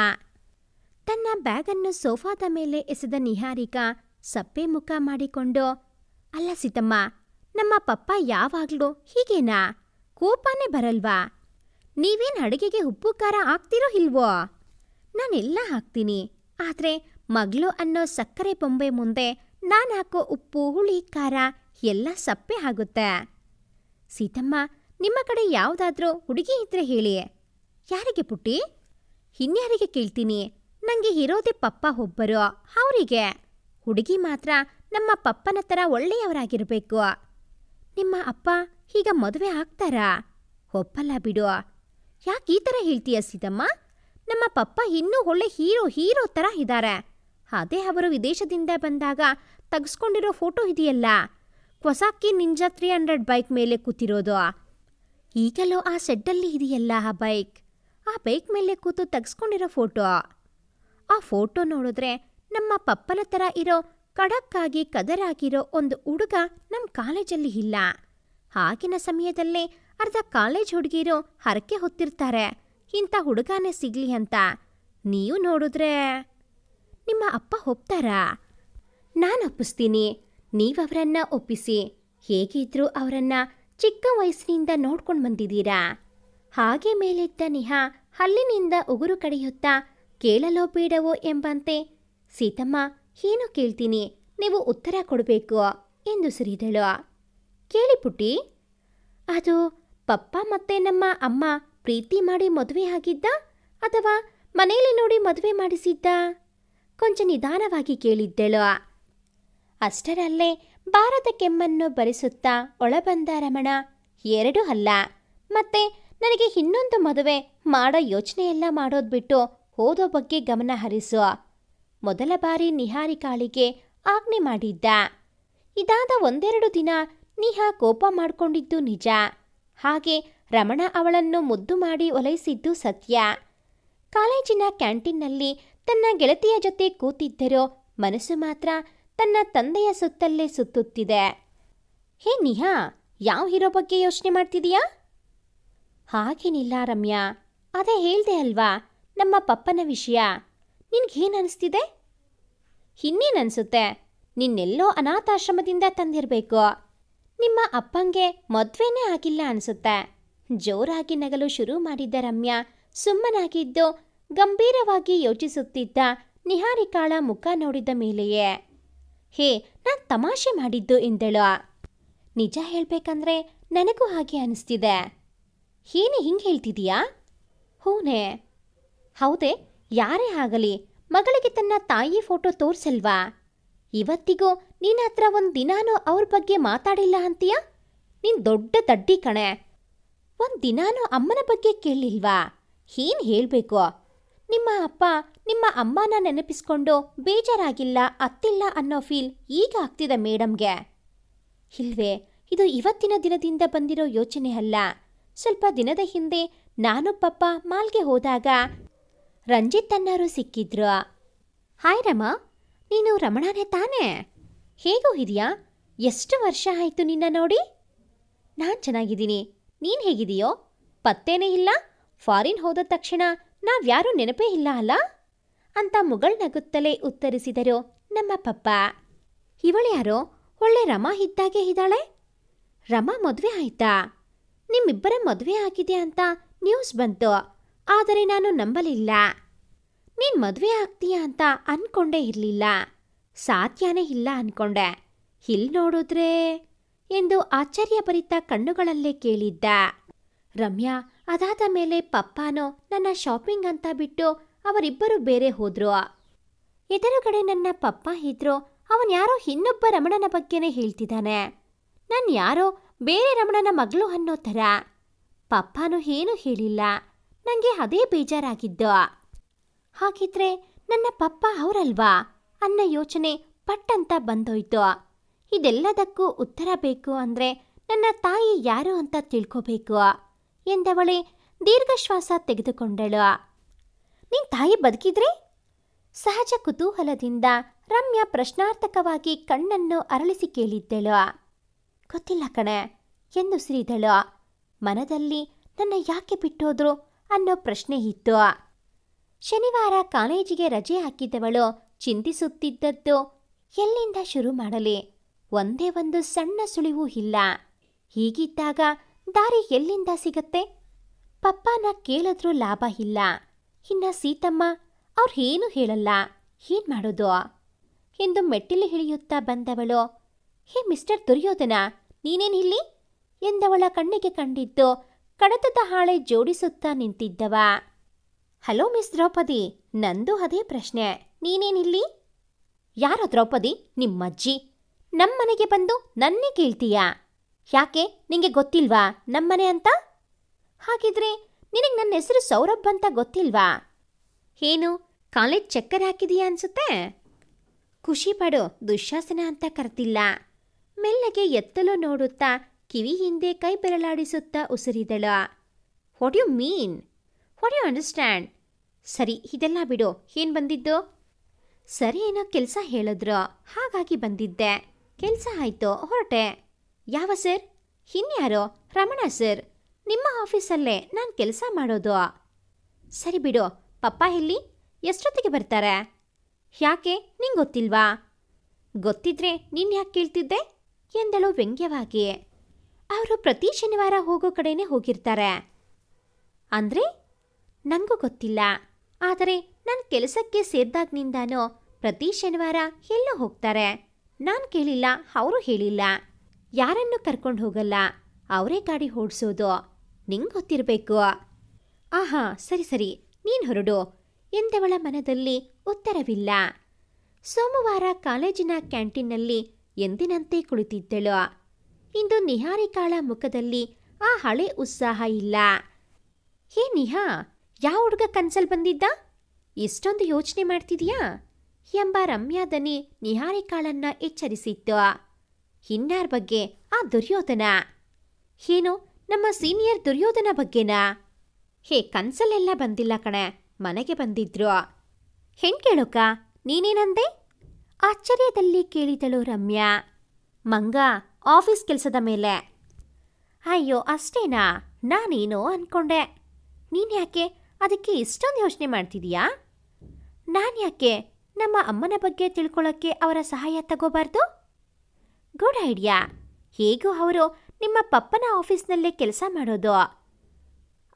ತನ್ನ ಬ್ಯಾಗನ್ನು ಸೋಫಾದ ಮೇಲೆ ಎಸೆದ ನಿಹಾರಿಕಾ ಸಪ್ಪೆ ಮುಖ ಮಾಡಿಕೊಂಡು, ಅಲ್ಲ ಸೀತಮ್ಮ, ನಮ್ಮ ಪಪ್ಪ ಯಾವಾಗ್ಲೂ ಹೀಗೇನಾ? ಕೋಪನೇ ಬರಲ್ವಾ? ನೀವೇನು ಅಡುಗೆಗೆ ಉಪ್ಪು ಖಾರ ಹಾಕ್ತಿರೋ ಇಲ್ವೋ? ನಾನೆಲ್ಲ ಹಾಕ್ತೀನಿ, ಆದರೆ ಮಗಳು ಅನ್ನೋ ಸಕ್ಕರೆ ಬೊಂಬೆ ಮುಂದೆ ನಾನು ಹಾಕೋ ಉಪ್ಪು ಹುಳಿ ಖಾರ ಎಲ್ಲ ಸಪ್ಪೆ ಆಗುತ್ತೆ. ಸೀತಮ್ಮ, ನಿಮ್ಮ ಕಡೆ ಯಾವುದಾದ್ರೂ ಹುಡುಗಿ ಇದ್ರೆ ಹೇಳಿ. ಯಾರಿಗೆ ಪುಟ್ಟಿ? ಇನ್ಯಾರಿಗೆ ಕೇಳ್ತೀನಿ? ನನಗೆ ಇರೋದೇ ಪಪ್ಪ ಒಬ್ಬರು, ಅವರಿಗೆ. ಹುಡುಗಿ ಮಾತ್ರ ನಮ್ಮ ಪಪ್ಪನ ಥರ ಒಳ್ಳೆಯವರಾಗಿರಬೇಕು. ನಿಮ್ಮ ಅಪ್ಪ ಈಗ ಮದುವೆ ಆಗ್ತಾರಾ? ಒಪ್ಪಲ್ಲ ಬಿಡು. ಯಾಕೆ ಈ ಥರ ಹೇಳ್ತೀಯ ಸೀತಮ್ಮ? ನಮ್ಮ ಪಪ್ಪ ಇನ್ನೂ ಒಳ್ಳೆ ಹೀರೋ ಥರ ಇದ್ದಾರೆ. ಅದೇ ಅವರು ವಿದೇಶದಿಂದ ಬಂದಾಗ ತೆಗೆಸ್ಕೊಂಡಿರೋ ಫೋಟೋ ಇದೆಯಲ್ಲ, ಕೊಸಾಕಿ ನಿಂಜಾ 300 ಬೈಕ್ ಮೇಲೆ ಕೂತಿರೋದು. ಈಗಲೂ ಆ ಸೆಡ್ಡಲ್ಲಿ ಇದೆಯಲ್ಲ ಆ ಬೈಕ್ ಮೇಲೆ ಕೂತು ತೆಗೆಸ್ಕೊಂಡಿರೋ ಫೋಟೋ. ಆ ಫೋಟೋ ನೋಡಿದ್ರೆ ನಮ್ಮ ಪಪ್ಪನ ಥರ ಇರೋ ಕಡಕ್ಕಾಗಿ ಕದರಾಗಿರೋ ಒಂದು ಹುಡುಗ ನಮ್ಮ ಕಾಲೇಜಲ್ಲಿ ಇಲ್ಲ. ಆಗಿನ ಸಮಯದಲ್ಲೇ ಅರ್ಧ ಕಾಲೇಜ್ ಹುಡುಗಿರು ಹರಕೆ ಹೊತ್ತಿರ್ತಾರೆ ಇಂಥ ಹುಡುಗನೇ ಸಿಗ್ಲಿ ಅಂತ. ನೀವು ನೋಡಿದ್ರೆ ನಿಮ್ಮ ಅಪ್ಪ ಒಪ್ತಾರಾ? ನಾನು ಒಪ್ಪಿಸ್ತೀನಿ, ನೀವವರನ್ನ ಒಪ್ಪಿಸಿ. ಹೇಗಿದ್ರೂ ಅವರನ್ನ ಚಿಕ್ಕ ವಯಸ್ಸಿನಿಂದ ನೋಡ್ಕೊಂಡು ಬಂದಿದ್ದೀರಾ. ಹಾಗೆ ಮೇಲೆದ್ದ ನಿಹಾ ಹಲ್ಲಿನಿಂದ ಉಗುರು ಕಡಿಯುತ್ತಾ ಕೇಳಲೋ ಬೇಡವೋ ಎಂಬಂತೆ, ಸೀತಮ್ಮ ಏನು ಕೇಳ್ತೀನಿ, ನೀವು ಉತ್ತರ ಕೊಡಬೇಕು ಎಂದು ಸಿರಿದಳು. ಕೇಳಿ ಪುಟ್ಟಿ. ಅದು ಪಪ್ಪ ಮತ್ತೆ ನಮ್ಮ ಅಮ್ಮ ಪ್ರೀತಿ ಮಾಡಿ ಮದುವೆ ಆಗಿದ್ದ ಅಥವಾ ಮನೆಯಲ್ಲಿ ನೋಡಿ ಮದುವೆ ಮಾಡಿಸಿದ್ದ? ಕೊಂಚ ನಿಧಾನವಾಗಿ ಕೇಳಿದ್ದಳು. ಅಷ್ಟರಲ್ಲೇ ಬಾರದ ಕೆಮ್ಮನ್ನು ಭರಿಸುತ್ತಾ ಒಳಬಂದ ರಮಣ, ಎರಡೂ ಅಲ್ಲ, ಮತ್ತೆ ನನಗೆ ಇನ್ನೊಂದು ಮದುವೆ ಮಾಡೋ ಯೋಚನೆಯೆಲ್ಲ ಮಾಡೋದು ಬಿಟ್ಟು ಓದೋ ಬಗ್ಗೆ ಗಮನ ಹರಿಸು. ಮೊದಲ ಬಾರಿ ನಿಹಾರಿಕಾಳಿಗೆ ಆಜ್ಞೆ ಮಾಡಿದ್ದ. ಇದಾದ ಒಂದೆರಡು ದಿನ ನಿಹಾ ಕೋಪ ಮಾಡಿಕೊಂಡಿದ್ದು ನಿಜ. ಹಾಗೆ ರಮಣ ಅವಳನ್ನು ಮುದ್ದು ಮಾಡಿ ಒಲೈಸಿದ್ದು ಸತ್ಯ. ಕಾಲೇಜಿನ ಕ್ಯಾಂಟೀನ್ನಲ್ಲಿ ತನ್ನ ಗೆಳತಿಯ ಜೊತೆ ಕೂತಿದ್ದರೋ ಮನಸ್ಸು ಮಾತ್ರ ತನ್ನ ತಂದೆಯ ಸುತ್ತಲ್ಲೇ ಸುತ್ತುತ್ತಿದೆ. ಹೇ ನಿಹಾ, ಯಾವ ಹೀರೋ ಬಗ್ಗೆ ಯೋಚನೆ ಮಾಡ್ತಿದೀಯಾ? ಹಾಗೇನಿಲ್ಲ ರಮ್ಯಾ, ಅದೇ ಹೇಳ್ದೆ ಅಲ್ವಾ, ನಮ್ಮ ಪಪ್ಪನ ವಿಷಯ. ನಿನ್ಗೇನು ಅನಿಸ್ತಿದೆ? ಇನ್ನೇನನ್ಸುತ್ತೆ, ನಿನ್ನೆಲ್ಲೋ ಅನಾಥಾಶ್ರಮದಿಂದ ತಂದಿರಬೇಕು. ನಿಮ್ಮ ಅಪ್ಪಂಗೆ ಮದ್ವೆನೇ ಆಗಿಲ್ಲ ಅನಿಸುತ್ತೆ. ಜೋರಾಗಿ ನಗಲು ಶುರು ಮಾಡಿದ್ದ ರಮ್ಯಾ ಸುಮ್ಮನಾಗಿದ್ದು ಗಂಭೀರವಾಗಿ ಯೋಚಿಸುತ್ತಿದ್ದ ನಿಹಾರಿಕಾಳ ಮುಖ ನೋಡಿದ ಮೇಲೆಯೇ, ಹೇ, ನಾನ್ ತಮಾಷೆ ಮಾಡಿದ್ದು ಎಂದಳು. ನಿಜ ಹೇಳ್ಬೇಕಂದ್ರೆ ನನಗೂ ಹಾಗೆ ಅನಿಸ್ತಿದೆ. ಏನೇ ಹಿಂಗೆ ಹೇಳ್ತಿದೀಯಾ? ಹೂನೇ. ಹೌದೇ, ಯಾರೇ ಆಗಲಿ ಮಗಳಿಗೆ ತನ್ನ ತಾಯಿ ಫೋಟೋ ತೋರ್ಸಲ್ವಾ? ಇವತ್ತಿಗೂ ನಿನ್ನ ಹತ್ರ ಒಂದು ದಿನಾನೂ ಅವ್ರ ಬಗ್ಗೆ ಮಾತಾಡಿಲ್ಲ ಅಂತೀಯ? ನೀನ್ ದೊಡ್ಡ ದಡ್ಡಿ ಕಣೆ. ಒಂದು ದಿನಾನೂ ಅಮ್ಮನ ಬಗ್ಗೆ ಕೇಳಲಿಲ್ವಾ? ಏನು ಹೇಳಬೇಕು? ನಿಮ್ಮ ಅಪ್ಪ ನಿಮ್ಮ ಅಮ್ಮನ ನೆನಪಿಸ್ಕೊಂಡು ಬೇಜಾರಾಗಿಲ್ಲ, ಅತ್ತಿಲ್ಲ ಅನ್ನೋ ಫೀಲ್ ಈಗ ಆಗ್ತಿದೆ ಮೇಡಮ್ಗೆ. ಇಲ್ವೇ, ಇದು ಇವತ್ತಿನ ದಿನದಿಂದ ಬಂದಿರೋ ಯೋಚನೆ ಅಲ್ಲ. ಸ್ವಲ್ಪ ದಿನದ ಹಿಂದೆ ನಾನು ಪಪ್ಪ ಮಾಲ್ಗೆ ಹೋದಾಗ ರಂಜಿತ್ ಅನ್ನೋರು ಸಿಕ್ಕಿದ್ರು. ಹಾಯ್ ರಮ, ನೀನು ರಮಣನೇ ತಾನೇ? ಹೇಗೂ ಇದೆಯಾ? ಎಷ್ಟು ವರ್ಷ ಆಯಿತು ನಿನ್ನ ನೋಡಿ? ನಾನು ಚೆನ್ನಾಗಿದ್ದೀನಿ. ನೀನು ಹೇಗಿದೆಯೋ? ಪತ್ತೇನೇ ಇಲ್ಲ. ಫಾರಿನ್ ಹೋದ ತಕ್ಷಣ ನಾವ್ಯಾರೂ ನೆನಪೇ ಇಲ್ಲ ಅಲ್ಲ ಅಂತ ಮುಗಳ್ನಗುತ್ತಲೇ ಉತ್ತರಿಸಿದರು ನಮ್ಮ ಪಪ್ಪ. ಇವಳ್ಯಾರೋ ಒಳ್ಳೆ ರಮಾ ಇದ್ದಾಗೆ ಇದ್ದಾಳೆ. ರಮಾ ಮದುವೆ ಆಯ್ತಾ? ನಿಮ್ಮಿಬ್ಬರ ಮದುವೆ ಆಗಿದೆ ಅಂತ ನ್ಯೂಸ್ ಬಂತು, ಆದರೆ ನಾನು ನಂಬಲಿಲ್ಲ. ನೀನ್ ಮದುವೆ ಆಗ್ತೀಯಾ ಅಂತ ಅನ್ಕೊಂಡೇ ಇರಲಿಲ್ಲ. ಸಾಧ್ಯನೇ ಇಲ್ಲ ಅನ್ಕೊಂಡೆ. ಇಲ್ಲಿ ನೋಡಿದ್ರೆ ಎಂದು ಆಶ್ಚರ್ಯಭರಿತ ಕಣ್ಣುಗಳಲ್ಲೇ ಕೇಳಿದ್ದ. ರಮ್ಯಾ ಅದಾದ ಮೇಲೆ ಪಪ್ಪಾನೋ ನನ್ನ ಶಾಪಿಂಗ್ ಅಂತ ಬಿಟ್ಟು ಅವರಿಬ್ಬರು ಬೇರೆ ಹೋದ್ರು. ಎದುರುಗಡೆ ನನ್ನ ಪಪ್ಪ ಇದ್ರು. ಅವನ್ಯಾರೋ ಇನ್ನೊಬ್ಬ ರಮಣನ ಬಗ್ಗೆನೇ ಹೇಳ್ತಿದ್ದಾನೆ. ನಾನು ಯಾರೋ ಬೇರೆ ರಮಣನ ಮಗಳು ಅನ್ನೋ ಥರ. ಪಪ್ಪಾನು ಏನೂ ಹೇಳಿಲ್ಲ. ನನಗೆ ಅದೇ ಬೇಜಾರಾಗಿದ್ದು. ಹಾಗಿದ್ರೆ ನನ್ನ ಪಪ್ಪ ಅವರಲ್ವಾ ಅನ್ನೋ ಯೋಚನೆ ಪಟ್ಟಂತ ಬಂದೋಯ್ತು. ಇದೆಲ್ಲದಕ್ಕೂ ಉತ್ತರ ಬೇಕು ಅಂದರೆ ನನ್ನ ತಾಯಿ ಯಾರು ಅಂತ ತಿಳ್ಕೋಬೇಕು ಎಂದವಳೆ ದೀರ್ಘಶ್ವಾಸ ತೆಗೆದುಕೊಂಡಳು. ನಿನ್ ತಾಯಿ ಬದುಕಿದ್ರೆ? ಸಹಜ ಕುತೂಹಲದಿಂದ ರಮ್ಯಾ ಪ್ರಶ್ನಾರ್ಥಕವಾಗಿ ಕಣ್ಣನ್ನು ಅರಳಿಸಿ ಕೇಳಿದ್ದಳು. ಗೊತ್ತಿಲ್ಲ ಕಣೆ ಎಂದು ಸಿರಿದಳು. ಮನದಲ್ಲಿ ನನ್ನ ಯಾಕೆ ಬಿಟ್ಟೋದ್ರು ಅನ್ನೋ ಪ್ರಶ್ನೆ ಇತ್ತು. ಶನಿವಾರ ಕಾಲೇಜಿಗೆ ರಜೆ ಹಾಕಿದವಳು ಚಿಂತಿಸುತ್ತಿದ್ದದ್ದು ಎಲ್ಲಿಂದ ಶುರು ಮಾಡಲಿ? ಒಂದೇ ಒಂದು ಸಣ್ಣ ಸುಳಿವೂ ಇಲ್ಲ. ಹೀಗಿದ್ದಾಗ ದಾರಿ ಎಲ್ಲಿಂದ ಸಿಗತ್ತೆ? ಪಪ್ಪನ ಕೇಳಿದ್ರೂ ಲಾಭ ಇಲ್ಲ. ಇನ್ನ ಸೀತಮ್ಮ ಅವ್ರು ಏನೂ ಹೇಳಲ್ಲ. ಏನ್ ಮಾಡೋದು ಎಂದು ಮೆಟ್ಟಿಲು ಇಳಿಯುತ್ತಾ ಬಂದವಳು, ಹೇ ಮಿಸ್ಟರ್ ದುರ್ಯೋಧನ, ನೀನೇನಿಲ್ಲಿ ಎಂದವಳ ಕಣ್ಣಿಗೆ ಕಂಡಿದ್ದು ಕಡತದ ಹಾಳೆ ಜೋಡಿಸುತ್ತಾ ನಿಂತಿದ್ದವ. ಹಲೋ ಮಿಸ್ ದ್ರೌಪದಿ, ನಂದು ಅದೇ ಪ್ರಶ್ನೆ. ನೀನೇನಿಲ್ಲಿ? ಯಾರೋ ದ್ರೌಪದಿ? ನಿಮ್ಮಜ್ಜಿ. ನಮ್ಮನೆಗೆ ಬಂದು ನನ್ನೇ ಕೇಳ್ತೀಯಾ? ಯಾಕೆ, ನಿಂಗೆ ಗೊತ್ತಿಲ್ವಾ ನಮ್ಮನೆ ಅಂತ? ಹಾಗಿದ್ರೆ ನಿನಗೆ ನನ್ನ ಹೆಸರು ಸೌರಭ್ ಅಂತ ಗೊತ್ತಿಲ್ವಾ? ಏನು, ಕಾಲೇಜ್ ಚಕ್ಕರ್ ಹಾಕಿದೀಯಾ ಅನ್ಸುತ್ತೆ? ಖುಷಿ ಪಡು, ದುಶ್ಯಾಸನ ಅಂತ ಕರೆದಿಲ್ಲ. ಮೆಲ್ಲಗೆ ಎತ್ತಲು ನೋಡುತ್ತಾ ಕಿವಿ ಹಿಂದೆ ಕೈ ಬೆರಳಾಡಿಸುತ್ತಾ ಉಸಿರಿದಳು. What you mean? What you understand? ಸರಿ, ಇದೆಲ್ಲ ಬಿಡು. ಏನು ಬಂದಿದ್ದು? ಸರಿ, ಏನೋ ಕೆಲಸ ಹೇಳಿದ್ರು, ಹಾಗಾಗಿ ಬಂದಿದ್ದೆ. ಕೆಲಸ ಆಯಿತು, ಹೊರಟೆ. ಯಾವ ಸರ್? ಇನ್ಯಾರೋ? ರಮಣ ಸರ್. ನಿಮ್ಮ ಆಫೀಸಲ್ಲೇ ನಾನು ಕೆಲಸ ಮಾಡೋದು. ಸರಿ ಬಿಡು, ಪಪ್ಪ ಎಲ್ಲಿ? ಎಷ್ಟೊತ್ತಿಗೆ ಬರ್ತಾರೆ? ಯಾಕೆ, ನಿಂಗೆ ಗೊತ್ತಿಲ್ವಾ? ಗೊತ್ತಿದ್ರೆ ನೀನು ಯಾಕೆ ಕೇಳ್ತಿದ್ದೆ? ಎಂದಳು ವ್ಯಂಗ್ಯವಾಗಿ. ಅವರು ಪ್ರತಿ ಶನಿವಾರ ಹೋಗೋ ಕಡೆನೇ ಹೋಗಿರ್ತಾರೆ. ಅಂದ್ರೆ ನಂಗೂ ಗೊತ್ತಿಲ್ಲ, ಆದರೆ ನಾನು ಕೆಲಸಕ್ಕೆ ಸೇರ್ದಾಗ್ನಿಂದಾನೋ ಪ್ರತಿ ಶನಿವಾರ ಎಲ್ಲೋ ಹೋಗ್ತಾರೆ. ನಾನು ಕೇಳಿಲ್ಲ, ಅವರು ಹೇಳಿಲ್ಲ. ಯಾರನ್ನು ಕರ್ಕೊಂಡು ಹೋಗಲ್ಲ, ಅವರೇ ಗಾಡಿ ಓಡಿಸೋದು. ನಿಂಗೆ ಗೊತ್ತಿರಬೇಕು. ಆಹಾ, ಸರಿ ಸರಿ, ನೀನು ಹೊರಡು ಎಂದವಳ ಮನದಲ್ಲಿ ಉತ್ತರವಿಲ್ಲ. ಸೋಮವಾರ ಕಾಲೇಜಿನ ಕ್ಯಾಂಟೀನ್ನಲ್ಲಿ ಎಂದಿನಂತೆ ಕುಳಿತಿದ್ದಳು. ಇಂದು ನಿಹಾರಿಕಾಳ ಮುಖದಲ್ಲಿ ಆ ಹಳೆ ಉತ್ಸಾಹ ಇಲ್ಲ. ಹೇ ನಿಹಾ, ಯಾವ ಹುಡುಗ ಕನ್ಸಲ್ ಬಂದಿದ್ದ? ಇಷ್ಟೊಂದು ಯೋಚನೆ ಮಾಡ್ತಿದೀಯಾ ಎಂಬ ರಮ್ಯಾದನಿ ನಿಹಾರಿಕಾಳನ್ನ ಎಚ್ಚರಿಸಿತ್ತು. ಇನ್ಯಾರ ಬಗ್ಗೆ? ಆ ದುರ್ಯೋಧನ. ಏನು, ನಮ್ಮ ಸೀನಿಯರ್ ದುರ್ಯೋಧನ ಬಗ್ಗೆನಾ? ಹೇ, ಕನ್ಸಲ್ಲೆಲ್ಲ ಬಂದಿಲ್ಲ ಕಣೆ, ಮನೆಗೆ ಬಂದಿದ್ರು. ಹೆಣ್ ಕೇಳೋಕ, ನೀನೇನಂದೆ? ಆಶ್ಚರ್ಯದಲ್ಲಿ ಕೇಳಿದಳು ರಮ್ಯಾ. ಮಂಗ, ಆಫೀಸ್ ಕೆಲಸದ ಮೇಲೆ. ಅಯ್ಯೋ, ಅಷ್ಟೇನಾ? ನಾನೇನೋ ಅನ್ಕೊಂಡೆ. ನೀನ್ಯಾಕೆ ಅದಕ್ಕೆ ಇಷ್ಟೊಂದು ಯೋಚನೆ ಮಾಡ್ತಿದೀಯಾ? ನಾನ್ಯಾಕೆ ನಮ್ಮ ಅಮ್ಮನ ಬಗ್ಗೆ ತಿಳ್ಕೊಳ್ಳೋಕ್ಕೆ ಅವರ ಸಹಾಯ ತಗೋಬಾರ್ದು? Good idea. ಹೇಗೂ ಅವರು ನಿಮ್ಮ ಪಪ್ಪನ ಆಫೀಸ್ನಲ್ಲೇ ಕೆಲಸ ಮಾಡೋದು.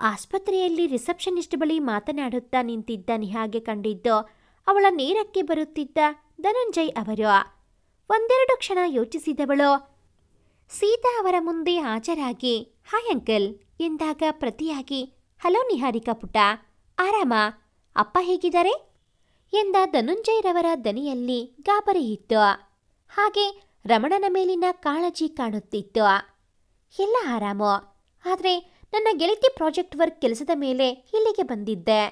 ಆಸ್ಪತ್ರೆಯಲ್ಲಿ ರಿಸೆಪ್ಷನಿಸ್ಟ್ ಬಳಿ ಮಾತನಾಡುತ್ತಾ ನಿಂತಿದ್ದ ನಿಹಾಗೆ ಕಂಡಿದ್ದು ಅವಳ ನೇರಕ್ಕೆ ಬರುತ್ತಿದ್ದ ಧನಂಜಯ್ ಅವರು. ಒಂದೆರಡು ಕ್ಷಣ ಯೋಚಿಸಿದವಳು ಸೀತಾ ಅವರ ಮುಂದೆ ಹಾಜರಾಗಿ ಹಾಯ್ ಅಂಕಲ್ ಎಂದಾಗ ಪ್ರತಿಯಾಗಿ ಹಲೋ ನಿಹಾರಿಕಾ ಪುಟ್ಟ, ಆರಾಮ? ಅಪ್ಪ ಹೇಗಿದ್ದಾರೆ ಎಂದ ಧನುಂಜಯರವರ ದನಿಯಲ್ಲಿ ಗಾಬರಿ ಇತ್ತು. ಹಾಗೆ ರಮಣನ ಮೇಲಿನ ಕಾಳಜಿ ಕಾಣುತ್ತಿತ್ತು. ಎಲ್ಲ ಆರಾಮು, ಆದರೆ ನನ್ನ ಗೆಳತಿ ಪ್ರಾಜೆಕ್ಟ್ ವರ್ಕ್ ಕೆಲಸದ ಮೇಲೆ ಇಲ್ಲಿಗೆ ಬಂದಿದ್ದೆ.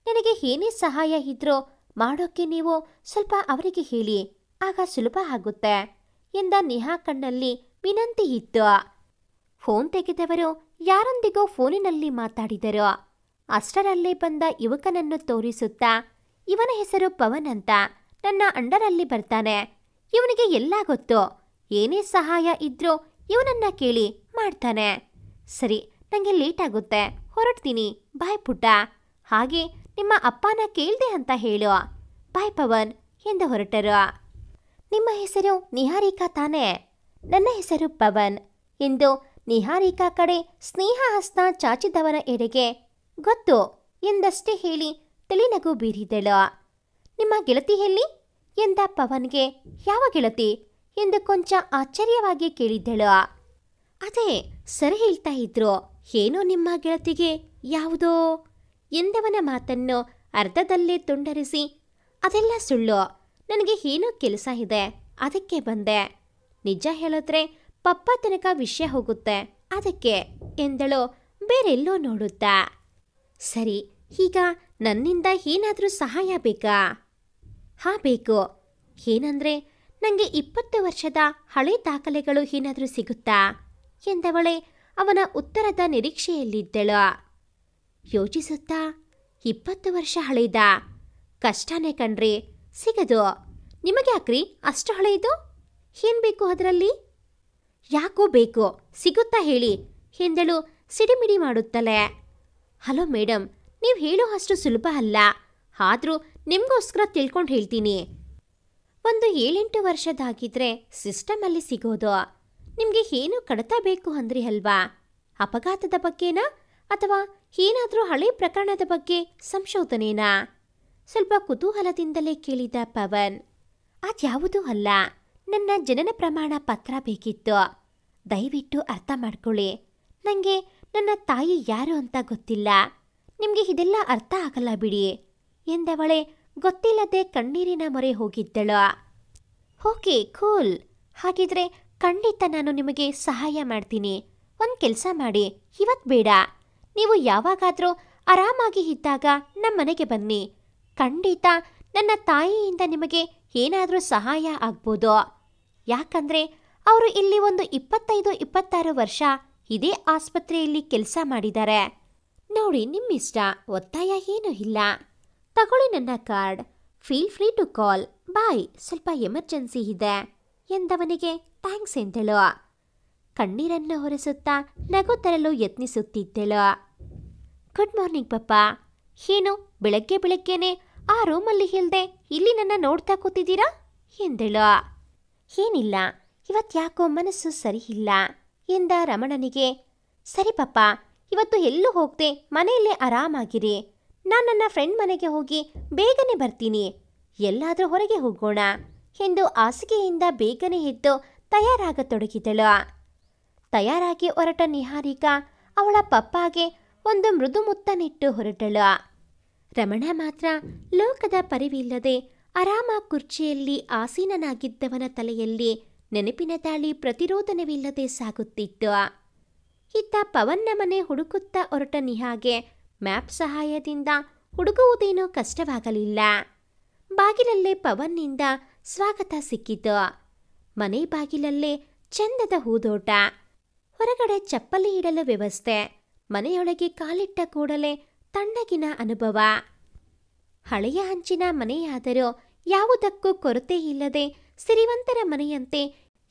ನನಗೆ ಏನೇ ಸಹಾಯ ಇದ್ರೂ ಮಾಡೋಕ್ಕೆ ನೀವು ಸ್ವಲ್ಪ ಅವರಿಗೆ ಹೇಳಿ, ಆಗ ಸುಲಭ ಆಗುತ್ತೆ ಎಂದ ನಿಹಾ ಕಣ್ಣಲ್ಲಿ ವಿನಂತಿ ಇತ್ತು. ಫೋನ್ ತೆಗೆದವರು ಯಾರೊಂದಿಗೋ ಫೋನಿನಲ್ಲಿ ಮಾತಾಡಿದರು. ಅಷ್ಟರಲ್ಲೇ ಬಂದ ಯುವಕನನ್ನು ತೋರಿಸುತ್ತಾ, ಇವನ ಹೆಸರು ಪವನ್ ಅಂತ, ನನ್ನ ಅಂಡರಲ್ಲಿ ಬರ್ತಾನೆ. ಇವನಿಗೆ ಎಲ್ಲ ಗೊತ್ತು. ಏನೇ ಸಹಾಯ ಇದ್ರೂ ಇವನನ್ನ ಕೇಳಿ ಮಾಡ್ತಾನೆ. ಸರಿ, ನನಗೆ ಲೇಟ್ ಆಗುತ್ತೆ, ಹೊರಡ್ತೀನಿ. ಬಾಯ್ ಪುಟ್ಟ. ಹಾಗೆ ನಿಮ್ಮ ಅಪ್ಪನ ಕೇಳ್ದೆ ಅಂತ ಹೇಳು. ಬಾಯ್ ಪವನ್ ಎಂದು ಹೊರಟರು. ನಿಮ್ಮ ಹೆಸರು ನಿಹಾರಿಕಾ ತಾನೇ? ನನ್ನ ಹೆಸರು ಪವನ್ ಎಂದು ನಿಹಾರಿಕಾ ಕಡೆ ಸ್ನೇಹ ಹಸ್ತ ಚಾಚಿದವನ ಎಡೆಗೆ ಗೊತ್ತು ಎಂದಷ್ಟೇ ಹೇಳಿ ತಿಳಿನಗು ಬೀರಿದಳು. ನಿಮ್ಮ ಗೆಳತಿ ಎಲ್ಲಿ ಎಂದ ಪವನ್ಗೆ. ಯಾವ ಗೆಳತಿ ಎಂದು ಕೊಂಚ ಆಶ್ಚರ್ಯವಾಗಿ ಕೇಳಿದ್ದಳು. ಅದೇ ಸರಿ ಹೇಳ್ತಾ ಇದ್ರು, ಏನೋ ನಿಮ್ಮ ಗೆಳತಿಗೆ ಯಾವುದೋ ಎಂದವನ ಮಾತನ್ನು ಅರ್ಧದಲ್ಲೇ ತುಂಡರಿಸಿ, ಅದೆಲ್ಲ ಸುಳ್ಳು, ನನಗೆ ಏನೋ ಕೆಲಸ ಇದೆ, ಅದಕ್ಕೆ ಬಂದೆ. ನಿಜ ಹೇಳಿದ್ರೆ ಪಪ್ಪ ತನಕ ವಿಷಯ ಹೋಗುತ್ತೆ, ಅದಕ್ಕೆ ಎಂದಳು ಬೇರೆಲ್ಲೋ ನೋಡುತ್ತಾ. ಸರಿ, ಈಗ ನನ್ನಿಂದ ಏನಾದರೂ ಸಹಾಯ ಬೇಕಾ? ಹಾ, ಬೇಕು. ಏನಂದ್ರೆ ನನಗೆ 20 ವರ್ಷದ ಹಳೆ ದಾಖಲೆಗಳು ಏನಾದರೂ ಸಿಗುತ್ತಾ ಎಂದವಳೆ ಅವನ ಉತ್ತರದ ನಿರೀಕ್ಷೆಯಲ್ಲಿದ್ದಳು. ಯೋಚಿಸುತ್ತಾ, 20 ವರ್ಷ ಹಳೆದ? ಕಷ್ಟನೇ ಕಣ್ರಿ, ಸಿಗದು. ನಿಮಗೆ ಯಾಕ್ರಿ ಅಷ್ಟು ಹಳೆಯದು? ಏನ್ ಬೇಕು ಅದರಲ್ಲಿ? ಯಾಕೋ ಬೇಕು, ಸಿಗುತ್ತಾ ಹೇಳಿ ಎಂದಳು ಸಿಡಿಮಿಡಿ ಮಾಡುತ್ತಲೇ. ಹಲೋ ಮೇಡಮ್, ನೀವು ಹೇಳೋ ಅಷ್ಟು ಸುಲಭ ಅಲ್ಲ, ಆದರೂ ನಿಮಗೋಸ್ಕರ ತಿಳ್ಕೊಂಡು ಹೇಳ್ತೀನಿ. ಒಂದು 7-8 ವರ್ಷದಾಗಿದ್ರೆ ಸಿಸ್ಟಮಲ್ಲಿ ಸಿಗೋದು. ನಿಮಗೆ ಏನು ಕಡತ ಬೇಕು ಅಂದ್ರಿ ಅಲ್ವಾ? ಅಪಘಾತದ ಬಗ್ಗೆನಾ ಅಥವಾ ಏನಾದರೂ ಹಳೆ ಪ್ರಕರಣದ ಬಗ್ಗೆ ಸಂಶೋಧನೆನಾ? ಸ್ವಲ್ಪ ಕುತೂಹಲದಿಂದಲೇ ಕೇಳಿದ ಪವನ್. ಅದ್ಯಾವುದೂ ಅಲ್ಲ, ನನ್ನ ಜನನ ಪ್ರಮಾಣ ಪತ್ರ ಬೇಕಿತ್ತು. ದಯವಿಟ್ಟು ಅರ್ಥ ಮಾಡ್ಕೊಳ್ಳಿ, ನನಗೆ ನನ್ನ ತಾಯಿ ಯಾರು ಅಂತ ಗೊತ್ತಿಲ್ಲ. ನಿಮಗೆ ಇದೆಲ್ಲ ಅರ್ಥ ಆಗಲ್ಲ ಬಿಡಿ ಎಂದವಳೆ ಗೊತ್ತಿಲ್ಲದೆ ಕಣ್ಣೀರಿನ ಮೊರೆ ಹೋಗಿದ್ದಳು. Okay, cool. ಹಾಗಿದ್ರೆ ಖಂಡಿತ ನಾನು ನಿಮಗೆ ಸಹಾಯ ಮಾಡ್ತೀನಿ. ಒಂದು ಕೆಲಸ ಮಾಡಿ, ಇವತ್ತು ಬೇಡ, ನೀವು ಯಾವಾಗಾದರೂ ಆರಾಮಾಗಿ ಇದ್ದಾಗ ನಮ್ಮ ಮನೆಗೆ ಬನ್ನಿ. ಖಂಡಿತ ನನ್ನ ತಾಯಿಯಿಂದ ನಿಮಗೆ ಏನಾದರೂ ಸಹಾಯ ಆಗ್ಬೋದು. ಯಾಕಂದ್ರೆ ಅವರು ಇಲ್ಲಿ ಒಂದು 25-26 ವರ್ಷ ಇದೇ ಆಸ್ಪತ್ರೆಯಲ್ಲಿ ಕೆಲಸ ಮಾಡಿದ್ದಾರೆ. ನೋಡಿ, ನಿಮ್ಮಿಷ್ಟ, ಒತ್ತಾಯ ಏನೂ ಇಲ್ಲ. ತಗೊಳ್ಳಿ ನನ್ನ ಕಾರ್ಡ್, ಫೀಲ್ ಫ್ರೀ ಟು ಕಾಲ್. ಬಾಯ್, ಸ್ವಲ್ಪ ಎಮರ್ಜೆನ್ಸಿ ಇದೆ ಎಂದವನಿಗೆ ಥ್ಯಾಂಕ್ಸ್ ಎಂದಳು. ಕಣ್ಣೀರನ್ನು ಹೊರಿಸುತ್ತಾ ನಗು ತರಲು ಯತ್ನಿಸುತ್ತಿದ್ದಳು. ಗುಡ್ ಮಾರ್ನಿಂಗ್ ಪಪ್ಪ. ಏನು ಬೆಳಗ್ಗೆ ಬೆಳಗ್ಗೆನೆ ಆ ರೂಮಲ್ಲಿ ಇಲ್ದೆ ಇಲ್ಲಿ ನನ್ನ ನೋಡ್ತಾ ಕೂತಿದ್ದೀರಾ ಎಂದಳು. ಏನಿಲ್ಲ, ಇವತ್ತ್ಯಾಕೋ ಮನಸ್ಸು ಸರಿಯಿಲ್ಲ ಎಂದ ರಮಣನಿಗೆ. ಸರಿ ಪಪ್ಪ, ಇವತ್ತು ಎಲ್ಲೂ ಹೋಗದೆ ಮನೆಯಲ್ಲೇ ಆರಾಮಾಗಿರಿ. ನಾನು ನನ್ನ ಫ್ರೆಂಡ್ ಮನೆಗೆ ಹೋಗಿ ಬೇಗನೆ ಬರ್ತೀನಿ. ಎಲ್ಲಾದರೂ ಹೊರಗೆ ಹೋಗೋಣ ಎಂದು ಹಾಸಿಗೆಯಿಂದ ಬೇಗನೆ ಎದ್ದು ತಯಾರಾಗತೊಡಗಿದಳು. ತಯಾರಾಗಿ ಹೊರಟ ನಿಹಾರಿಕಾ ಅವಳ ಪಪ್ಪಾಗೆ ಒಂದು ಮೃದು ಮುತ್ತನಿಟ್ಟು ಹೊರಟಳು. ರಮಣ ಮಾತ್ರ ಲೋಕದ ಪರಿವಿಲ್ಲದೆ ಆರಾಮ ಕುರ್ಚಿಯಲ್ಲಿ ಆಸೀನನಾಗಿದ್ದವನ ತಲೆಯಲ್ಲಿ ನೆನಪಿನ ದಾಳಿ ಪ್ರತಿರೋಧನವಿಲ್ಲದೆ ಸಾಗುತ್ತಿತ್ತು. ಇತ್ತ ಪವನ್ನ ಮನೆ ಹುಡುಕುತ್ತಾ ಹೊರಟ ನಿಹಾಗೆ ಮ್ಯಾಪ್ ಸಹಾಯದಿಂದ ಹುಡುಕುವುದೇನೂ ಕಷ್ಟವಾಗಲಿಲ್ಲ. ಬಾಗಿಲಲ್ಲೇ ಪವನ್ನಿಂದ ಸ್ವಾಗತ ಸಿಕ್ಕಿತು. ಮನೆ ಬಾಗಿಲಲ್ಲೇ ಚಂದದ ಹೂದೋಟ, ಹೊರಗಡೆ ಚಪ್ಪಲಿ ಇಡಲು ವ್ಯವಸ್ಥೆ, ಮನೆಯೊಳಗೆ ಕಾಲಿಟ್ಟ ಕೂಡಲೇ ತಣ್ಣಗಿನ ಅನುಭವ. ಹಳೆಯ ಹಂಚಿನ ಮನೆಯಾದರೂ ಯಾವುದಕ್ಕೂ ಕೊರತೆ ಇಲ್ಲದೆ ಸಿರಿವಂತರ ಮನೆಯಂತೆ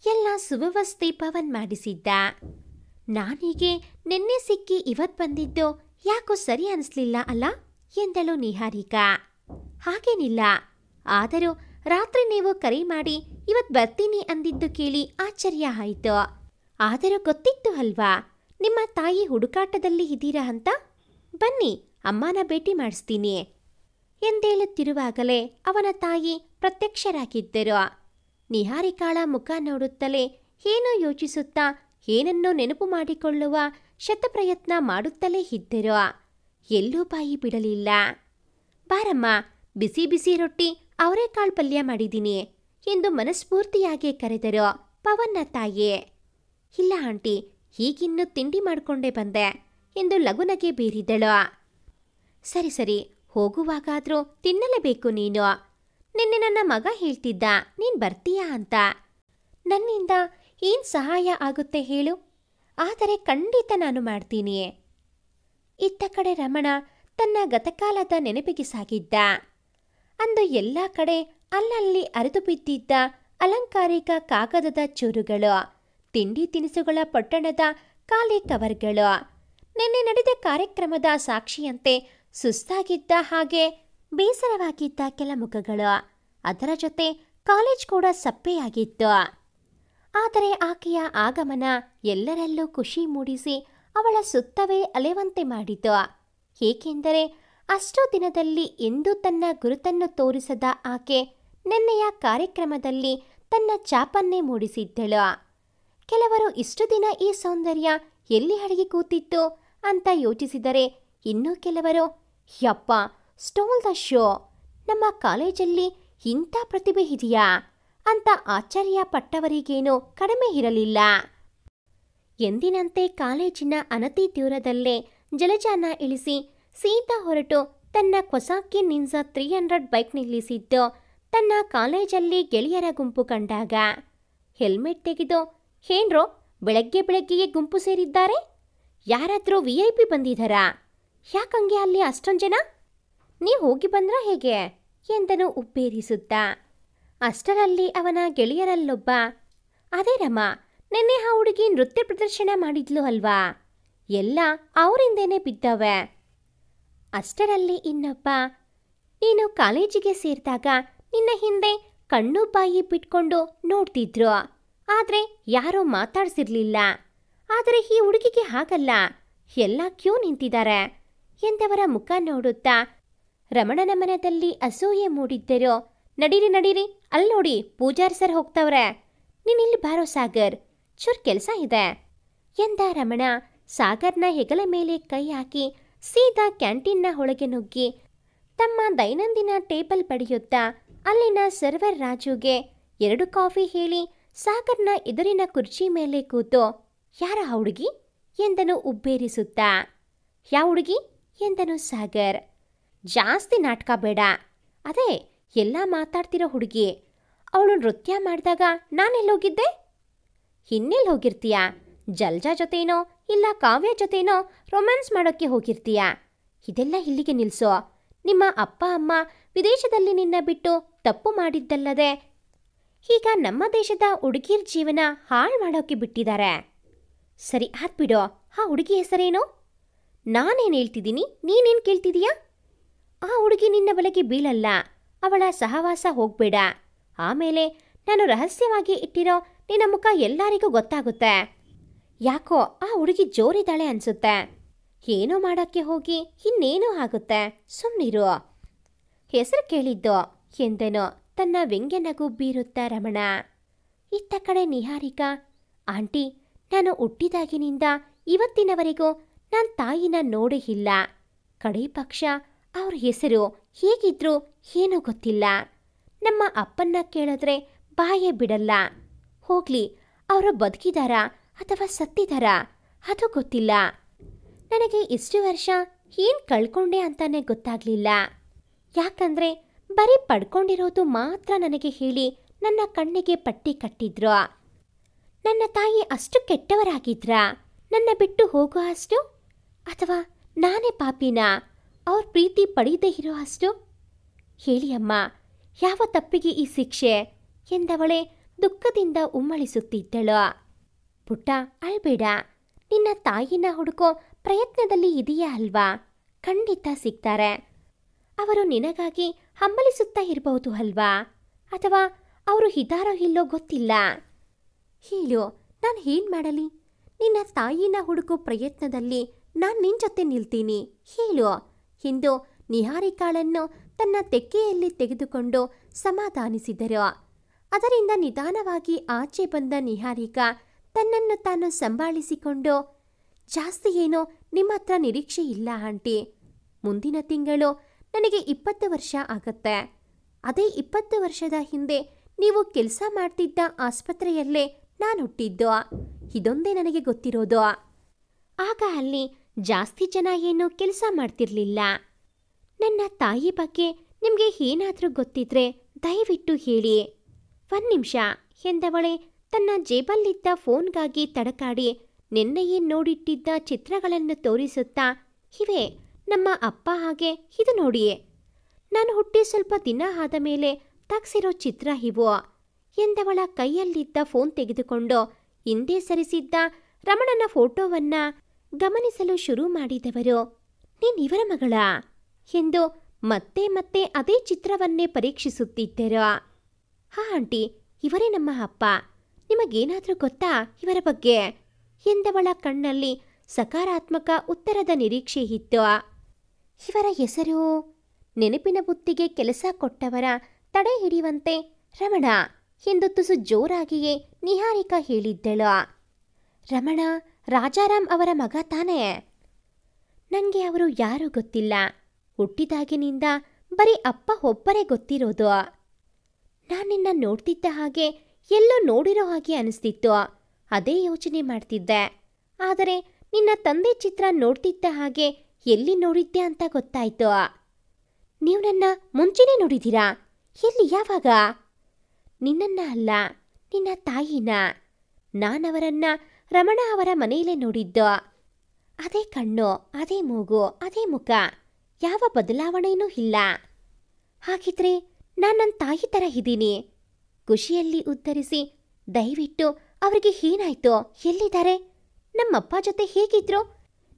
ಎಲ್ಲ ಸುವ್ಯವಸ್ಥೆ ಪವನ್ ಮಾಡಿಸಿದ್ದ. ನಾನೀಗೆ ನಿನ್ನೆ ಸಿಕ್ಕಿ ಇವತ್ ಬಂದಿದ್ದು ಯಾಕೋ ಸರಿ ಅನಿಸ್ಲಿಲ್ಲ ಅಲ್ಲ ಎಂದಳು ನಿಹಾರಿಕಾ. ಹಾಗೇನಿಲ್ಲ, ಆದರೂ ರಾತ್ರಿ ನೀವು ಕರೆ ಮಾಡಿ ಇವತ್ ಬರ್ತೀನಿ ಅಂದಿದ್ದು ಕೇಳಿ ಆಶ್ಚರ್ಯ ಆಯಿತು. ಆದರೂ ಗೊತ್ತಿತ್ತು ಅಲ್ವಾ ನಿಮ್ಮ ತಾಯಿ ಹುಡುಕಾಟದಲ್ಲಿ ಇದ್ದೀರಾ ಅಂತ. ಬನ್ನಿ, ಅಮ್ಮನ ಭೇಟಿ ಮಾಡಿಸ್ತೀನಿ ಎಂದೇಳುತ್ತಿರುವಾಗಲೇ ಅವನ ತಾಯಿ ಪ್ರತ್ಯಕ್ಷರಾಗಿದ್ದರು. ನಿಹಾರಿಕಾಳ ಮುಖ ನೋಡುತ್ತಲೇ ಏನೋ ಯೋಚಿಸುತ್ತಾ ಏನನ್ನೋ ನೆನಪು ಮಾಡಿಕೊಳ್ಳುವ ಶತಪ್ರಯತ್ನ ಮಾಡುತ್ತಲೇ ಇದ್ದರು. ಎಲ್ಲೂ ಬಾಯಿ ಬಿಡಲಿಲ್ಲ. ಬಾರಮ್ಮ, ಬಿಸಿ ಬಿಸಿ ರೊಟ್ಟಿ ಅವರೆಕಾಳು ಪಲ್ಯ ಮಾಡಿದ್ದೀನಿ ಎಂದು ಮನಸ್ಫೂರ್ತಿಯಾಗಿ ಕರೆದರು ಪವನ್ನ ತಾಯಿ. ಇಲ್ಲ ಆಂಟಿ, ಹೀಗಿನ್ನೂ ತಿಂಡಿ ಮಾಡಿಕೊಂಡೇ ಬಂದೆ ಎಂದು ಲಗುನಗೆ ಬೀರಿದಳು. ಸರಿ ಸರಿ, ಹೋಗುವಾಗಾದ್ರೂ ತಿನ್ನಲೇಬೇಕು ನೀನು. ನಿನ್ನೆ ನನ್ನ ಮಗ ಹೇಳ್ತಿದ್ದ ನೀನ್ ಬರ್ತೀಯಾ ಅಂತ. ನನ್ನಿಂದ ಏನ್ ಸಹಾಯ ಆಗುತ್ತೆ ಹೇಳು, ಆದರೆ ಖಂಡಿತ ನಾನು ಮಾಡ್ತೀನಿ. ಇತ್ತ ಕಡೆ ರಮಣ ತನ್ನ ಗತಕಾಲದ ನೆನಪಿಗೆ ಸಾಗಿದ್ದ. ಅಂದು ಎಲ್ಲ ಕಡೆ ಅಲ್ಲಲ್ಲಿ ಅರಿದು ಬಿದ್ದಿದ್ದ ಅಲಂಕಾರಿಕ ಕಾಗದದ ಚೂರುಗಳು, ತಿಂಡಿ ತಿನಿಸುಗಳ ಪೊಟ್ಟಣದ ಖಾಲಿ ಕವರ್ಗಳು, ನಿನ್ನೆ ನಡೆದ ಕಾರ್ಯಕ್ರಮದ ಸಾಕ್ಷಿಯಂತೆ ಸುಸ್ತಾಗಿದ್ದ ಹಾಗೆ ಬೇಸರವಾಗಿದ್ದ ಕೆಲ ಮುಖಗಳು. ಅದರ ಜೊತೆ ಕಾಲೇಜ್ ಕೂಡ ಸಪ್ಪೆಯಾಗಿತ್ತು. ಆದರೆ ಆಕೆಯ ಆಗಮನ ಎಲ್ಲರಲ್ಲೂ ಖುಷಿ ಮೂಡಿಸಿ ಅವಳ ಸುತ್ತವೇ ಅಲೆವಂತೆ ಮಾಡಿತು. ಏಕೆಂದರೆ ಅಷ್ಟೋ ದಿನದಲ್ಲಿ ಎಂದೂ ತನ್ನ ಗುರುತನ್ನು ತೋರಿಸದ ಆಕೆ ನಿನ್ನೆಯ ಕಾರ್ಯಕ್ರಮದಲ್ಲಿ ತನ್ನ ಚಾಪನ್ನೇ ಮೂಡಿಸಿದ್ದಳು. ಕೆಲವರು ಇಷ್ಟು ದಿನ ಈ ಸೌಂದರ್ಯ ಎಲ್ಲಿ ಅಡಗಿ ಕೂತಿತ್ತು ಅಂತ ಯೋಚಿಸಿದರೆ, ಇನ್ನೂ ಕೆಲವರು ಯಪ್ಪ ಸ್ಟೋಲ್ ದ ಶೋ, ನಮ್ಮ ಕಾಲೇಜಲ್ಲಿ ಇಂಥ ಪ್ರತಿಭೆ ಇದೆಯಾ ಅಂತ ಆಶ್ಚರ್ಯ ಪಟ್ಟವರಿಗೇನೂ ಕಡಿಮೆ ಇರಲಿಲ್ಲ. ಎಂದಿನಂತೆ ಕಾಲೇಜಿನ ಅನತಿ ದೂರದಲ್ಲೇ ಜಲಜಾನ ಇಳಿಸಿ ಸೀದಾ ಹೊರಟು ತನ್ನ ಕೊಸಾಕಿ ನಿಂಜಾ 300 ಬೈಕ್ ನಿಲ್ಲಿಸಿದ್ದು ತನ್ನ ಕಾಲೇಜಲ್ಲಿ ಗೆಳೆಯರ ಗುಂಪು ಕಂಡಾಗ. ಹೆಲ್ಮೆಟ್ ತೆಗೆದು, ಏನ್ರೋ ಬೆಳಗ್ಗೆ ಬೆಳಗ್ಗೆಯೇ ಗುಂಪು ಸೇರಿದ್ದಾರೆ, ಯಾರಾದರೂ VIP ಬಂದಿದ್ದಾರಾ? ಯಾಕಂಗೆ ಅಲ್ಲಿ ಅಷ್ಟೊಂದು ಜನ? ನೀವು ಹೋಗಿ ಬಂದ್ರ ಹೇಗೆ ಎಂದನು ಉಪ್ಪೇರಿಸುತ್ತಾ. ಅಷ್ಟರಲ್ಲಿ ಅವನ ಗೆಳೆಯರಲ್ಲೊಬ್ಬ, ಅದೇ ರಮ, ನಿನ್ನೆ ಆ ಹುಡುಗಿ ನೃತ್ಯ ಪ್ರದರ್ಶನ ಮಾಡಿದ್ಲು ಅಲ್ವಾ, ಎಲ್ಲ ಅವರಿಂದೇನೆ ಬಿದ್ದವೆ. ಅಷ್ಟರಲ್ಲಿ ಇನ್ನೊಬ್ಬ, ನೀನು ಕಾಲೇಜಿಗೆ ಸೇರಿದಾಗ ನಿನ್ನ ಹಿಂದೆ ಕಣ್ಣು ಬಾಯಿ ಬಿಟ್ಕೊಂಡು ನೋಡ್ತಿದ್ರು, ಆದರೆ ಯಾರೋ ಮಾತಾಡ್ಸಿರ್ಲಿಲ್ಲ. ಆದರೆ ಈ ಹುಡುಗಿಗೆ ಹಾಗಲ್ಲ, ಎಲ್ಲ ಕ್ಯೂ ನಿಂತಿದ್ದಾರೆ ಎಂದವರ ಮುಖ ನೋಡುತ್ತಾ ರಮಣನ ಮನದಲ್ಲಿ ಅಸೂಯೆ ಮೂಡಿದ್ದರು. ನಡೀರಿ ನಡೀರಿ, ಅಲ್ಲಿ ನೋಡಿ ಪೂಜಾರಿ ಸರ್ ಹೋಗ್ತವ್ರೆ, ನೀನಿಲ್ಲಿ ಬಾರೋ ಸಾಗರ್, ಚೂರ್ ಕೆಲಸ ಇದೆ ಎಂದ ರಮಣ ಸಾಗರ್ನ ಹೆಗಲ ಮೇಲೆ ಕೈ ಹಾಕಿ ಸೀದಾ ಕ್ಯಾಂಟೀನ್ನ ಒಳಗೆ ನುಗ್ಗಿ ತಮ್ಮ ದೈನಂದಿನ ಟೇಬಲ್ ಪಡೆಯುತ್ತಾ ಅಲ್ಲಿನ ಸರ್ವರ್ ರಾಜುಗೆ 2 ಕಾಫಿ ಹೇಳಿ ಸಾಗರ್ನ ಎದುರಿನ ಕುರ್ಚಿ ಮೇಲೆ ಕೂತು, ಯಾರ ಹುಡುಗಿ ಎಂದನು ಉಬ್ಬೇರಿಸುತ್ತಾ. ಯಾವ ಹುಡುಗಿ ಎಂದನು ಸಾಗರ್. ಜಾಸ್ತಿ ನಾಟಕ ಬೇಡ, ಅದೇ ಎಲ್ಲ ಮಾತಾಡ್ತಿರೋ ಹುಡುಗಿ. ಅವಳು ನೃತ್ಯ ಮಾಡಿದಾಗ ನಾನೆಲ್ಲೋಗಿದ್ದೆ? ಇನ್ನೆಲ್ಲಿ ಹೋಗಿರ್ತೀಯಾ? ಜಲ್ಜಾ ಜೊತೆನೋ ಇಲ್ಲ ಕಾವ್ಯ ಜೊತೆನೋ ರೊಮ್ಯಾನ್ಸ್ ಮಾಡೋಕ್ಕೆ ಹೋಗಿರ್ತೀಯಾ? ಇದೆಲ್ಲ ಇಲ್ಲಿಗೆ ನಿಲ್ಲಿಸೋ. ನಿಮ್ಮ ಅಪ್ಪ ಅಮ್ಮ ವಿದೇಶದಲ್ಲಿ ನಿನ್ನ ಬಿಟ್ಟು ತಪ್ಪು ಮಾಡಿದ್ದಲ್ಲದೆ ಈಗ ನಮ್ಮ ದೇಶದ ಹುಡುಗಿರ್ ಜೀವನ ಹಾಳು ಮಾಡೋಕ್ಕೆ ಬಿಟ್ಟಿದ್ದಾರೆ. ಸರಿ ಹಾಕ್ಬಿಡೋ, ಆ ಹುಡುಗಿ ಹೆಸರೇನು? ನಾನೇನು ಹೇಳ್ತಿದ್ದೀನಿ, ನೀನೇನು ಕೇಳ್ತಿದೀಯಾ? ಆ ಹುಡುಗಿ ನಿನ್ನ ಬಲೆಗೆ ಬೀಳಲ್ಲ, ಅವಳ ಸಹವಾಸ ಹೋಗ್ಬೇಡ. ಆಮೇಲೆ ನಾನು ರಹಸ್ಯವಾಗಿ ಇಟ್ಟಿರೋ ನಿನ್ನ ಮುಖ ಎಲ್ಲರಿಗೂ ಗೊತ್ತಾಗುತ್ತೆ. ಯಾಕೋ ಆ ಹುಡುಗಿ ಜೋರಿದ್ದಾಳೆ ಅನ್ಸುತ್ತೆ. ಏನೋ ಮಾಡೋಕ್ಕೆ ಹೋಗಿ ಇನ್ನೇನೋ ಆಗುತ್ತೆ, ಸುಮ್ಮನಿರು. ಹೆಸರು ಕೇಳಿದ್ದು ಎಂದೆನೋ ತನ್ನ ವ್ಯಂಗ್ಯ ನಗು ಬೀರುತ್ತಾ ರಮಣ. ಇತ್ತ ಕಡೆ ನಿಹಾರಿಕಾ, ಆಂಟಿ, ನಾನು ಹುಟ್ಟಿದಾಗಿನಿಂದ ಇವತ್ತಿನವರೆಗೂ ನನ್ನ ತಾಯಿನ ನೋಡೇ ಇಲ್ಲ. ಕಡೇ ಪಕ್ಷ ಅವ್ರ ಹೆಸರು ಹೇಗಿದ್ರು ಏನೋ ಗೊತ್ತಿಲ್ಲ. ನಮ್ಮ ಅಪ್ಪನ್ನ ಕೇಳಿದ್ರೆ ಬಾಯೇ ಬಿಡಲ್ಲ. ಹೋಗ್ಲಿ, ಅವರು ಬದುಕಿದಾರಾ ಅಥವಾ ಸತ್ತಿದಾರಾ ಅದು ಗೊತ್ತಿಲ್ಲ. ನನಗೆ ಇಷ್ಟು ವರ್ಷ ಏನು ಕಳ್ಕೊಂಡೆ ಅಂತಾನೆ ಗೊತ್ತಾಗ್ಲಿಲ್ಲ. ಯಾಕಂದ್ರೆ ಬರೀ ಪಡ್ಕೊಂಡಿರೋದು ಮಾತ್ರ ನನಗೆ ಹೇಳಿ ನನ್ನ ಕಣ್ಣಿಗೆ ಪಟ್ಟಿ ಕಟ್ಟಿದ್ರು. ನನ್ನ ತಾಯಿ ಅಷ್ಟು ಕೆಟ್ಟವರಾಗಿದ್ರಾ ನನ್ನ ಬಿಟ್ಟು ಹೋಗೋ ಅಷ್ಟು? ಅಥವಾ ನಾನೇ ಪಾಪಿನಾ ಅವ್ರ ಪ್ರೀತಿ ಪಡೀದೇ ಇರೋ ಅಷ್ಟು? ಹೇಳಿ ಅಮ್ಮ, ಯಾವ ತಪ್ಪಿಗೆ ಈ ಶಿಕ್ಷೆ ಎಂದವಳೆ ದುಃಖದಿಂದ ಉಮ್ಮಳಿಸುತ್ತಿದ್ದಳು. ಪುಟ್ಟ, ಅಳ್ಬೇಡ. ನಿನ್ನ ತಾಯಿನ ಹುಡುಕೋ ಪ್ರಯತ್ನದಲ್ಲಿ ಇದೆಯಾ ಅಲ್ವಾ? ಖಂಡಿತ ಸಿಗ್ತಾರೆ. ಅವರು ನಿನಗಾಗಿ ಹಂಬಲಿಸುತ್ತಾ ಇರಬಹುದು ಅಲ್ವಾ? ಅಥವಾ ಅವರು ಇದಾರೋ ಇಲ್ಲೋ ಗೊತ್ತಿಲ್ಲ. ಹೇಳು, ನಾನು ಏನ್ ಮಾಡಲಿ? ನಿನ್ನ ತಾಯಿನ ಹುಡುಕೋ ಪ್ರಯತ್ನದಲ್ಲಿ ನಾನು ನಿನ್ನ ಜೊತೆ ನಿಲ್ತೀನಿ. ಹೇಳು ಎಂದು ನಿಹಾರಿಕಾಳನ್ನು ತನ್ನ ತೆಕ್ಕೆಯಲ್ಲಿ ತೆಗೆದುಕೊಂಡು ಸಮಾಧಾನಿಸಿದರು. ಅದರಿಂದ ನಿಧಾನವಾಗಿ ಆಚೆ ಬಂದ ನಿಹಾರಿಕಾ ತನ್ನನ್ನು ತಾನು ಸಂಭಾಳಿಸಿಕೊಂಡು, ಜಾಸ್ತಿ ಏನೋ ನಿಮ್ಮ ಹತ್ರ ನಿರೀಕ್ಷೆ ಇಲ್ಲ ಆಂಟಿ. ಮುಂದಿನ ತಿಂಗಳು ನನಗೆ 20 ವರ್ಷ ಆಗತ್ತೆ. ಅದೇ 20 ವರ್ಷದ ಹಿಂದೆ ನೀವು ಕೆಲಸ ಮಾಡ್ತಿದ್ದ ಆಸ್ಪತ್ರೆಯಲ್ಲೇ ನಾನು ಹುಟ್ಟಿದ್ದು. ಇದೊಂದೇ ನನಗೆ ಗೊತ್ತಿರೋದು. ಆಗ ಅಲ್ಲಿ ಜಾಸ್ತಿ ಜನ ಏನು ಕೆಲಸ ಮಾಡ್ತಿರ್ಲಿಲ್ಲ. ನನ್ನ ತಾಯಿ ಬಗ್ಗೆ ನಿಮಗೆ ಏನಾದರೂ ಗೊತ್ತಿದ್ರೆ ದಯವಿಟ್ಟು ಹೇಳಿ. 1 ನಿಮಿಷ ಎಂದವಳೆ ತನ್ನ ಜೇಬಲ್ಲಿದ್ದ ಫೋನ್ಗಾಗಿ ತಡಕಾಡಿ ನಿನ್ನೆಯೇ ನೋಡಿಟ್ಟಿದ್ದ ಚಿತ್ರಗಳನ್ನು ತೋರಿಸುತ್ತಾ, ಇವೆ ನಮ್ಮ ಅಪ್ಪ, ಹಾಗೆ ಇದು ನೋಡಿ, ನಾನು ಹುಟ್ಟಿ ಸ್ವಲ್ಪ ದಿನ ಆದ ಮೇಲೆ ತೆಗ್ಸಿರೋ ಚಿತ್ರ ಇವು ಎಂದವಳ ಕೈಯಲ್ಲಿದ್ದ ಫೋನ್ ತೆಗೆದುಕೊಂಡು ಹಿಂದೆ ಸರಿಸಿದ್ದ ರಮಣನ ಫೋಟೋವನ್ನ ಗಮನಿಸಲು ಶುರು ಮಾಡಿದವರು, ನೀನ್ ಇವರ ಮಗಳಾ ಎಂದು ಮತ್ತೆ ಮತ್ತೆ ಅದೇ ಚಿತ್ರವನ್ನೇ ಪರೀಕ್ಷಿಸುತ್ತಿದ್ದರು. ಹಾ ಆಂಟಿ, ಇವರೇ ನಮ್ಮ ಅಪ್ಪ. ನಿಮಗೇನಾದ್ರೂ ಗೊತ್ತಾ ಇವರ ಬಗ್ಗೆ ಎಂದವಳ ಕಣ್ಣಲ್ಲಿ ಸಕಾರಾತ್ಮಕ ಉತ್ತರದ ನಿರೀಕ್ಷೆ ಇತ್ತು. ಇವರ ಹೆಸರು? ನೆನಪಿನ ಬುತ್ತಿಗೆ ಕೆಲಸ ಕೊಟ್ಟವರ ತಡೆ ಹಿಡಿಯುವಂತೆ ರಮಣ ಎಂದು ತುಸು ಜೋರಾಗಿಯೇ ನಿಹಾರಿಕಾ ಹೇಳಿದ್ದಳು. ರಮಣ ರಾಜಾರಾಮ್ ಅವರ ಮಗ ತಾನೇ? ನನಗೆ ಅವರು ಯಾರೂ ಗೊತ್ತಿಲ್ಲ. ಹುಟ್ಟಿದಾಗಿನಿಂದ ಬರೀ ಅಪ್ಪ ಒಬ್ಬರೇ ಗೊತ್ತಿರೋದು. ನಾನು ನಿನ್ನ ನೋಡ್ತಿದ್ದ ಹಾಗೆ ಎಲ್ಲೋ ನೋಡಿರೋ ಹಾಗೆ ಅನಿಸ್ತಿತ್ತು. ಅದೇ ಯೋಚನೆ ಮಾಡ್ತಿದ್ದೆ. ಆದರೆ ನಿನ್ನ ತಂದೆ ಚಿತ್ರ ನೋಡ್ತಿದ್ದ ಹಾಗೆ ಎಲ್ಲಿ ನೋಡಿದ್ದೆ ಅಂತ ಗೊತ್ತಾಯ್ತು. ನೀವು ನನ್ನ ಮುಂಚೆನೇ ನೋಡಿದ್ದೀರಾ? ಎಲ್ಲಿ, ಯಾವಾಗ? ನಿನ್ನನ್ನ ಅಲ್ಲ, ನಿನ್ನ ತಾಯಿನ. ನಾನವರನ್ನ ರಮಣ ಅವರ ಮನೆಯಲ್ಲೇ ನೋಡಿದ್ದು. ಅದೇ ಕಣ್ಣು, ಅದೇ ಮೂಗು, ಅದೇ ಮುಖ, ಯಾವ ಬದಲಾವಣೆಯೂ ಇಲ್ಲ. ಹಾಗಿದ್ರೆ ನಾನು ನನ್ನ ತಾಯಿ ಥರ ಇದ್ದೀನಿ. ಖುಷಿಯಲ್ಲಿ ಉತ್ತರಿಸಿ, ದಯವಿಟ್ಟು ಅವರಿಗೆ ಏನಾಯ್ತು? ಎಲ್ಲಿದ್ದಾರೆ? ನಮ್ಮಪ್ಪ ಜೊತೆ ಹೇಗಿದ್ರು?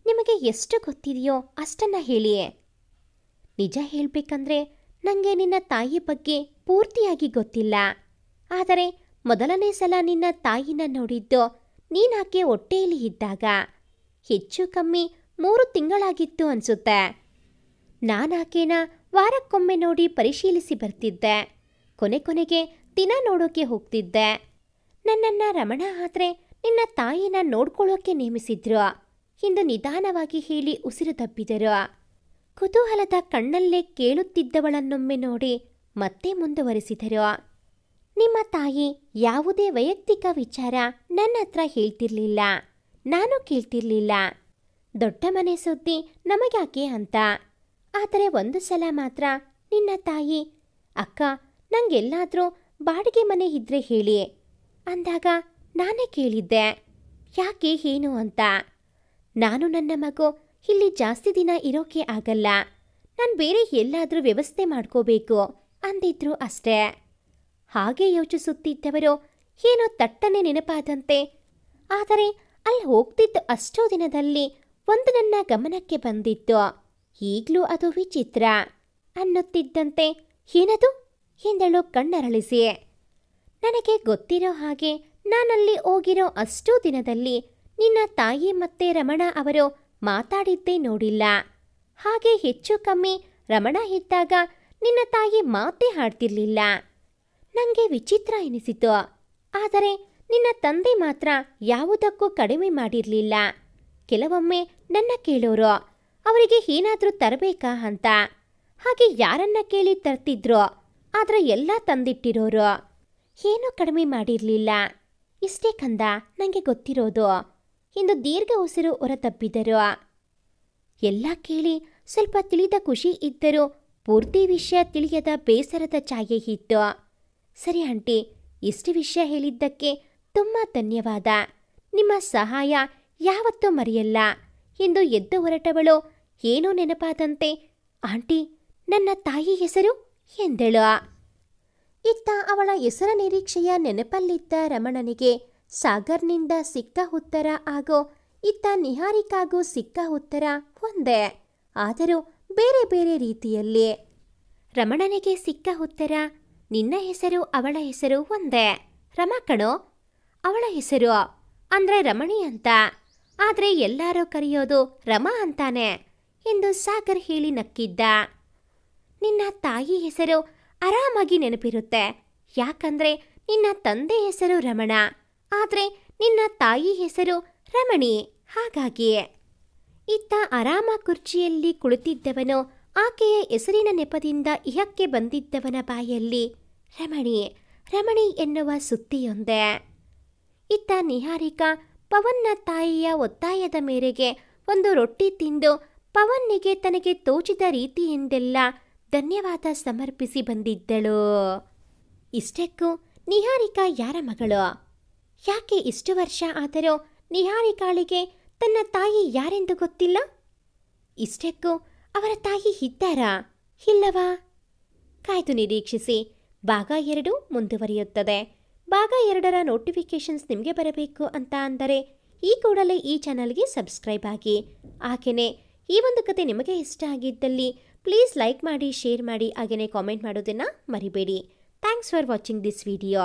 ನಿಮಗೆ ಎಷ್ಟು ಗೊತ್ತಿದೆಯೋ ಅಷ್ಟನ್ನ ಹೇಳಿ. ನಿಜ ಹೇಳ್ಬೇಕಂದ್ರೆ ನನಗೆ ನಿನ್ನ ತಾಯಿ ಬಗ್ಗೆ ಪೂರ್ತಿಯಾಗಿ ಗೊತ್ತಿಲ್ಲ. ಆದರೆ ಮೊದಲನೇ ಸಲ ನಿನ್ನ ತಾಯಿನ ನೋಡಿದ್ದು ನೀನಾಕೆ ಹೊಟ್ಟೆಯಲ್ಲಿ ಇದ್ದಾಗ. ಹೆಚ್ಚು ಕಮ್ಮಿ 3 ತಿಂಗಳಾಗಿತ್ತು ಅನ್ಸುತ್ತೆ. ನಾನಾಕೆನ ವಾರಕ್ಕೊಮ್ಮೆ ನೋಡಿ ಪರಿಶೀಲಿಸಿ ಬರ್ತಿದ್ದೆ. ಕೊನೆಗೆ ದಿನ ನೋಡೋಕೆ ಹೋಗ್ತಿದ್ದೆ. ನನ್ನನ್ನ ರಮಣ ಆದ್ರೆ ನಿನ್ನ ತಾಯಿನ ನೋಡ್ಕೊಳ್ಳೋಕೆ ನೇಮಿಸಿದ್ರು ಎಂದು ನಿಧಾನವಾಗಿ ಹೇಳಿ ಉಸಿರು ತಬ್ಬಿದರು. ಕುತೂಹಲದ ಕಣ್ಣಲ್ಲೇ ಕೇಳುತ್ತಿದ್ದವಳನ್ನೊಮ್ಮೆ ನೋಡಿ ಮತ್ತೆ ಮುಂದುವರಿಸಿದರು. ನಿಮ್ಮ ತಾಯಿ ಯಾವುದೇ ವೈಯಕ್ತಿಕ ವಿಚಾರ ನನ್ನ ಹತ್ರ ಹೇಳ್ತಿರ್ಲಿಲ್ಲ. ನಾನು ಕೇಳ್ತಿರ್ಲಿಲ್ಲ. ದೊಡ್ಡ ಮನೆ ಸುದ್ದಿ ನಮಗ್ಯಾಕೆ ಅಂತ. ಆದರೆ ಒಂದು ಸಲ ಮಾತ್ರ ನಿನ್ನ ತಾಯಿ, ಅಕ್ಕ, ನಂಗೆಲ್ಲಾದ್ರೂ ಬಾಡಿಗೆ ಮನೆ ಇದ್ರೆ ಹೇಳಿ ಅಂದಾಗ ನಾನೇ ಕೇಳಿದ್ದೆ, ಯಾಕೆ ಏನು ಅಂತ. ನಾನು ನನ್ನ ಮಗು ಇಲ್ಲಿ ಜಾಸ್ತಿ ದಿನ ಇರೋಕೆ ಆಗಲ್ಲ, ನಾನು ಬೇರೆ ಎಲ್ಲಾದರೂ ವ್ಯವಸ್ಥೆ ಮಾಡ್ಕೋಬೇಕು ಅಂದಿದ್ರು ಅಷ್ಟೇ. ಹಾಗೆ ಯೋಚಿಸುತ್ತಿದ್ದವರು ಏನೋ ತಟ್ಟನೆ ನೆನಪಾದಂತೆ, ಆದರೆ ಅಲ್ಲಿ ಹೋಗ್ತಿದ್ದ ಅಷ್ಟೋ ದಿನದಲ್ಲಿ ಒಂದು ನನ್ನ ಗಮನಕ್ಕೆ ಬಂದಿತ್ತು. ಈಗಲೂ ಅದು ವಿಚಿತ್ರ ಅನ್ನುತ್ತಿದ್ದಂತೆ, ಏನದು ಎಂದಳು ಕಣ್ಣರಳಿಸಿ. ನನಗೆ ಗೊತ್ತಿರೋ ಹಾಗೆ ನಾನಲ್ಲಿ ಹೋಗಿರೋ ಅಷ್ಟೂ ದಿನದಲ್ಲಿ ನಿನ್ನ ತಾಯಿ ಮತ್ತೆ ರಮಣ ಅವರು ಮಾತಾಡಿದ್ದೇ ನೋಡಿಲ್ಲ. ಹಾಗೆ ಹೆಚ್ಚು ಕಮ್ಮಿ ರಮಣ ಇದ್ದಾಗ ನಿನ್ನ ತಾಯಿ ಮಾತೇ ಹಾಡ್ತಿರ್ಲಿಲ್ಲ. ನನಗೆ ವಿಚಿತ್ರ ಎನಿಸಿತು. ಆದರೆ ನಿನ್ನ ತಂದೆ ಮಾತ್ರ ಯಾವುದಕ್ಕೂ ಕಡಿಮೆ ಮಾಡಿರಲಿಲ್ಲ. ಕೆಲವೊಮ್ಮೆ ನನ್ನ ಕೇಳೋರು, ಅವರಿಗೆ ಏನಾದರೂ ತರಬೇಕಾ ಅಂತ. ಹಾಗೆ ಯಾರನ್ನ ಕೇಳಿ ತರ್ತಿದ್ರು, ಆದರೆ ಎಲ್ಲ ತಂದಿಟ್ಟಿರೋರು. ಏನೂ ಕಡಿಮೆ ಮಾಡಿರಲಿಲ್ಲ. ಇಷ್ಟೇ ಕಂದ ನನಗೆ ಗೊತ್ತಿರೋದು ಎಂದು ದೀರ್ಘ ಉಸಿರು ಹೊರತಪ್ಪಿದರು. ಎಲ್ಲ ಕೇಳಿ ಸ್ವಲ್ಪ ತಿಳಿದ ಖುಷಿ ಇದ್ದರೂ ಪೂರ್ತಿ ವಿಷಯ ತಿಳಿಯದ ಬೇಸರದ ಛಾಯೆ ಇತ್ತು. ಸರಿ ಆಂಟಿ, ಇಷ್ಟು ವಿಷಯ ಹೇಳಿದ್ದಕ್ಕೆ ತುಂಬ ಧನ್ಯವಾದ. ನಿಮ್ಮ ಸಹಾಯ ಯಾವತ್ತೂ ಮರೆಯಲ್ಲ ಎಂದು ಎದ್ದು ಹೊರಟವಳು ಏನೋ ನೆನಪಾದಂತೆ, ಆಂಟಿ ನನ್ನ ತಾಯಿ ಹೆಸರು ಎಂದಳು. ಇತ್ತ ಅವಳ ಹೆಸರ ನಿರೀಕ್ಷೆಯ ನೆನಪಲ್ಲಿದ್ದ ರಮಣನಿಗೆ ಸಾಗರ್ನಿಂದ ಸಿಕ್ಕ ಉತ್ತರ ಹಾಗೂ ಇತ್ತ ನಿಹಾರಿಕಾಗೂ ಸಿಕ್ಕ ಉತ್ತರ ಒಂದೇ, ಆದರೂ ಬೇರೆ ಬೇರೆ ರೀತಿಯಲ್ಲಿ. ರಮಣನಿಗೆ ಸಿಕ್ಕ ಉತ್ತರ, ನಿನ್ನ ಹೆಸರು ಅವಳ ಹೆಸರು ಒಂದೇ. ರಮ ಕಣೋ, ಅವಳ ಹೆಸರು ಅಂದ್ರೆ ರಮಣಿ ಅಂತ, ಆದರೆ ಎಲ್ಲರೂ ಕರೆಯೋದು ರಮ ಅಂತಾನೆ ಎಂದು ಸಾಗರ್ ಹೇಳಿ ನಕ್ಕಿದ್ದ. ನಿನ್ನ ತಾಯಿ ಹೆಸರು ಆರಾಮಾಗಿ ನೆನಪಿರುತ್ತೆ, ಯಾಕಂದ್ರೆ ನಿನ್ನ ತಂದೆ ಹೆಸರು ರಮಣ, ಆದರೆ ನಿನ್ನ ತಾಯಿ ಹೆಸರು ರಮಣಿ. ಹಾಗಾಗಿ ಇತ್ತ ಆರಾಮ ಕುರ್ಚಿಯಲ್ಲಿ ಕುಳಿತಿದ್ದವನು ಆಕೆಯ ಹೆಸರಿನ ನೆಪದಿಂದ ಇಹಕ್ಕೆ ಬಂದಿದ್ದವನ ಬಾಯಲ್ಲಿ ರಮಣಿ ರಮಣಿ ಎನ್ನುವ ಸುದ್ದಿಯೊಂದೇ. ಇತ್ತ ನಿಹಾರಿಕಾ ಪವನ್ನ ತಾಯಿಯ ಒತ್ತಾಯದ ಮೇರೆಗೆ ಒಂದು ರೊಟ್ಟಿ ತಿಂದು ಪವನ್ನಿಗೆ ತನಗೆ ತೋಚಿದ ರೀತಿಯಿಂದೆಲ್ಲ ಧನ್ಯವಾದ ಸಮರ್ಪಿಸಿ ಬಂದಿದ್ದಳು. ಇಷ್ಟಕ್ಕೂ ನಿಹಾರಿಕಾ ಯಾರ ಮಗಳು? ಯಾಕೆ ಇಷ್ಟು ವರ್ಷ ಆದರೂ ನಿಹಾರಿಕಾಳಿಗೆ ತನ್ನ ತಾಯಿ ಯಾರೆಂದು ಗೊತ್ತಿಲ್ಲ? ಇಷ್ಟಕ್ಕೂ ಅವರ ತಾಯಿ ಇದ್ದಾರಾ ಇಲ್ಲವಾ? ಕಾಯ್ದು ನಿರೀಕ್ಷಿಸಿ. ಭಾಗ 2 ಮುಂದುವರಿಯುತ್ತದೆ. ಭಾಗ 2ರ ನೋಟಿಫಿಕೇಶನ್ಸ್ ನಿಮಗೆ ಬರಬೇಕು ಅಂತ ಅಂದರೆ ಈ ಕೂಡಲೇ ಈ ಚಾನಲ್ಗೆ ಸಬ್ಸ್ಕ್ರೈಬ್ ಆಗಿ. ಹಾಗೆಯೇ ಈ ಒಂದು ಕತೆ ನಿಮಗೆ ಇಷ್ಟ ಆಗಿದ್ದಲ್ಲಿ ಪ್ಲೀಸ್ ಲೈಕ್ ಮಾಡಿ, ಶೇರ್ ಮಾಡಿ, ಹಾಗೆಯೇ ಕಾಮೆಂಟ್ ಮಾಡೋದನ್ನು ಮರಿಬೇಡಿ. Thanks for watching this video.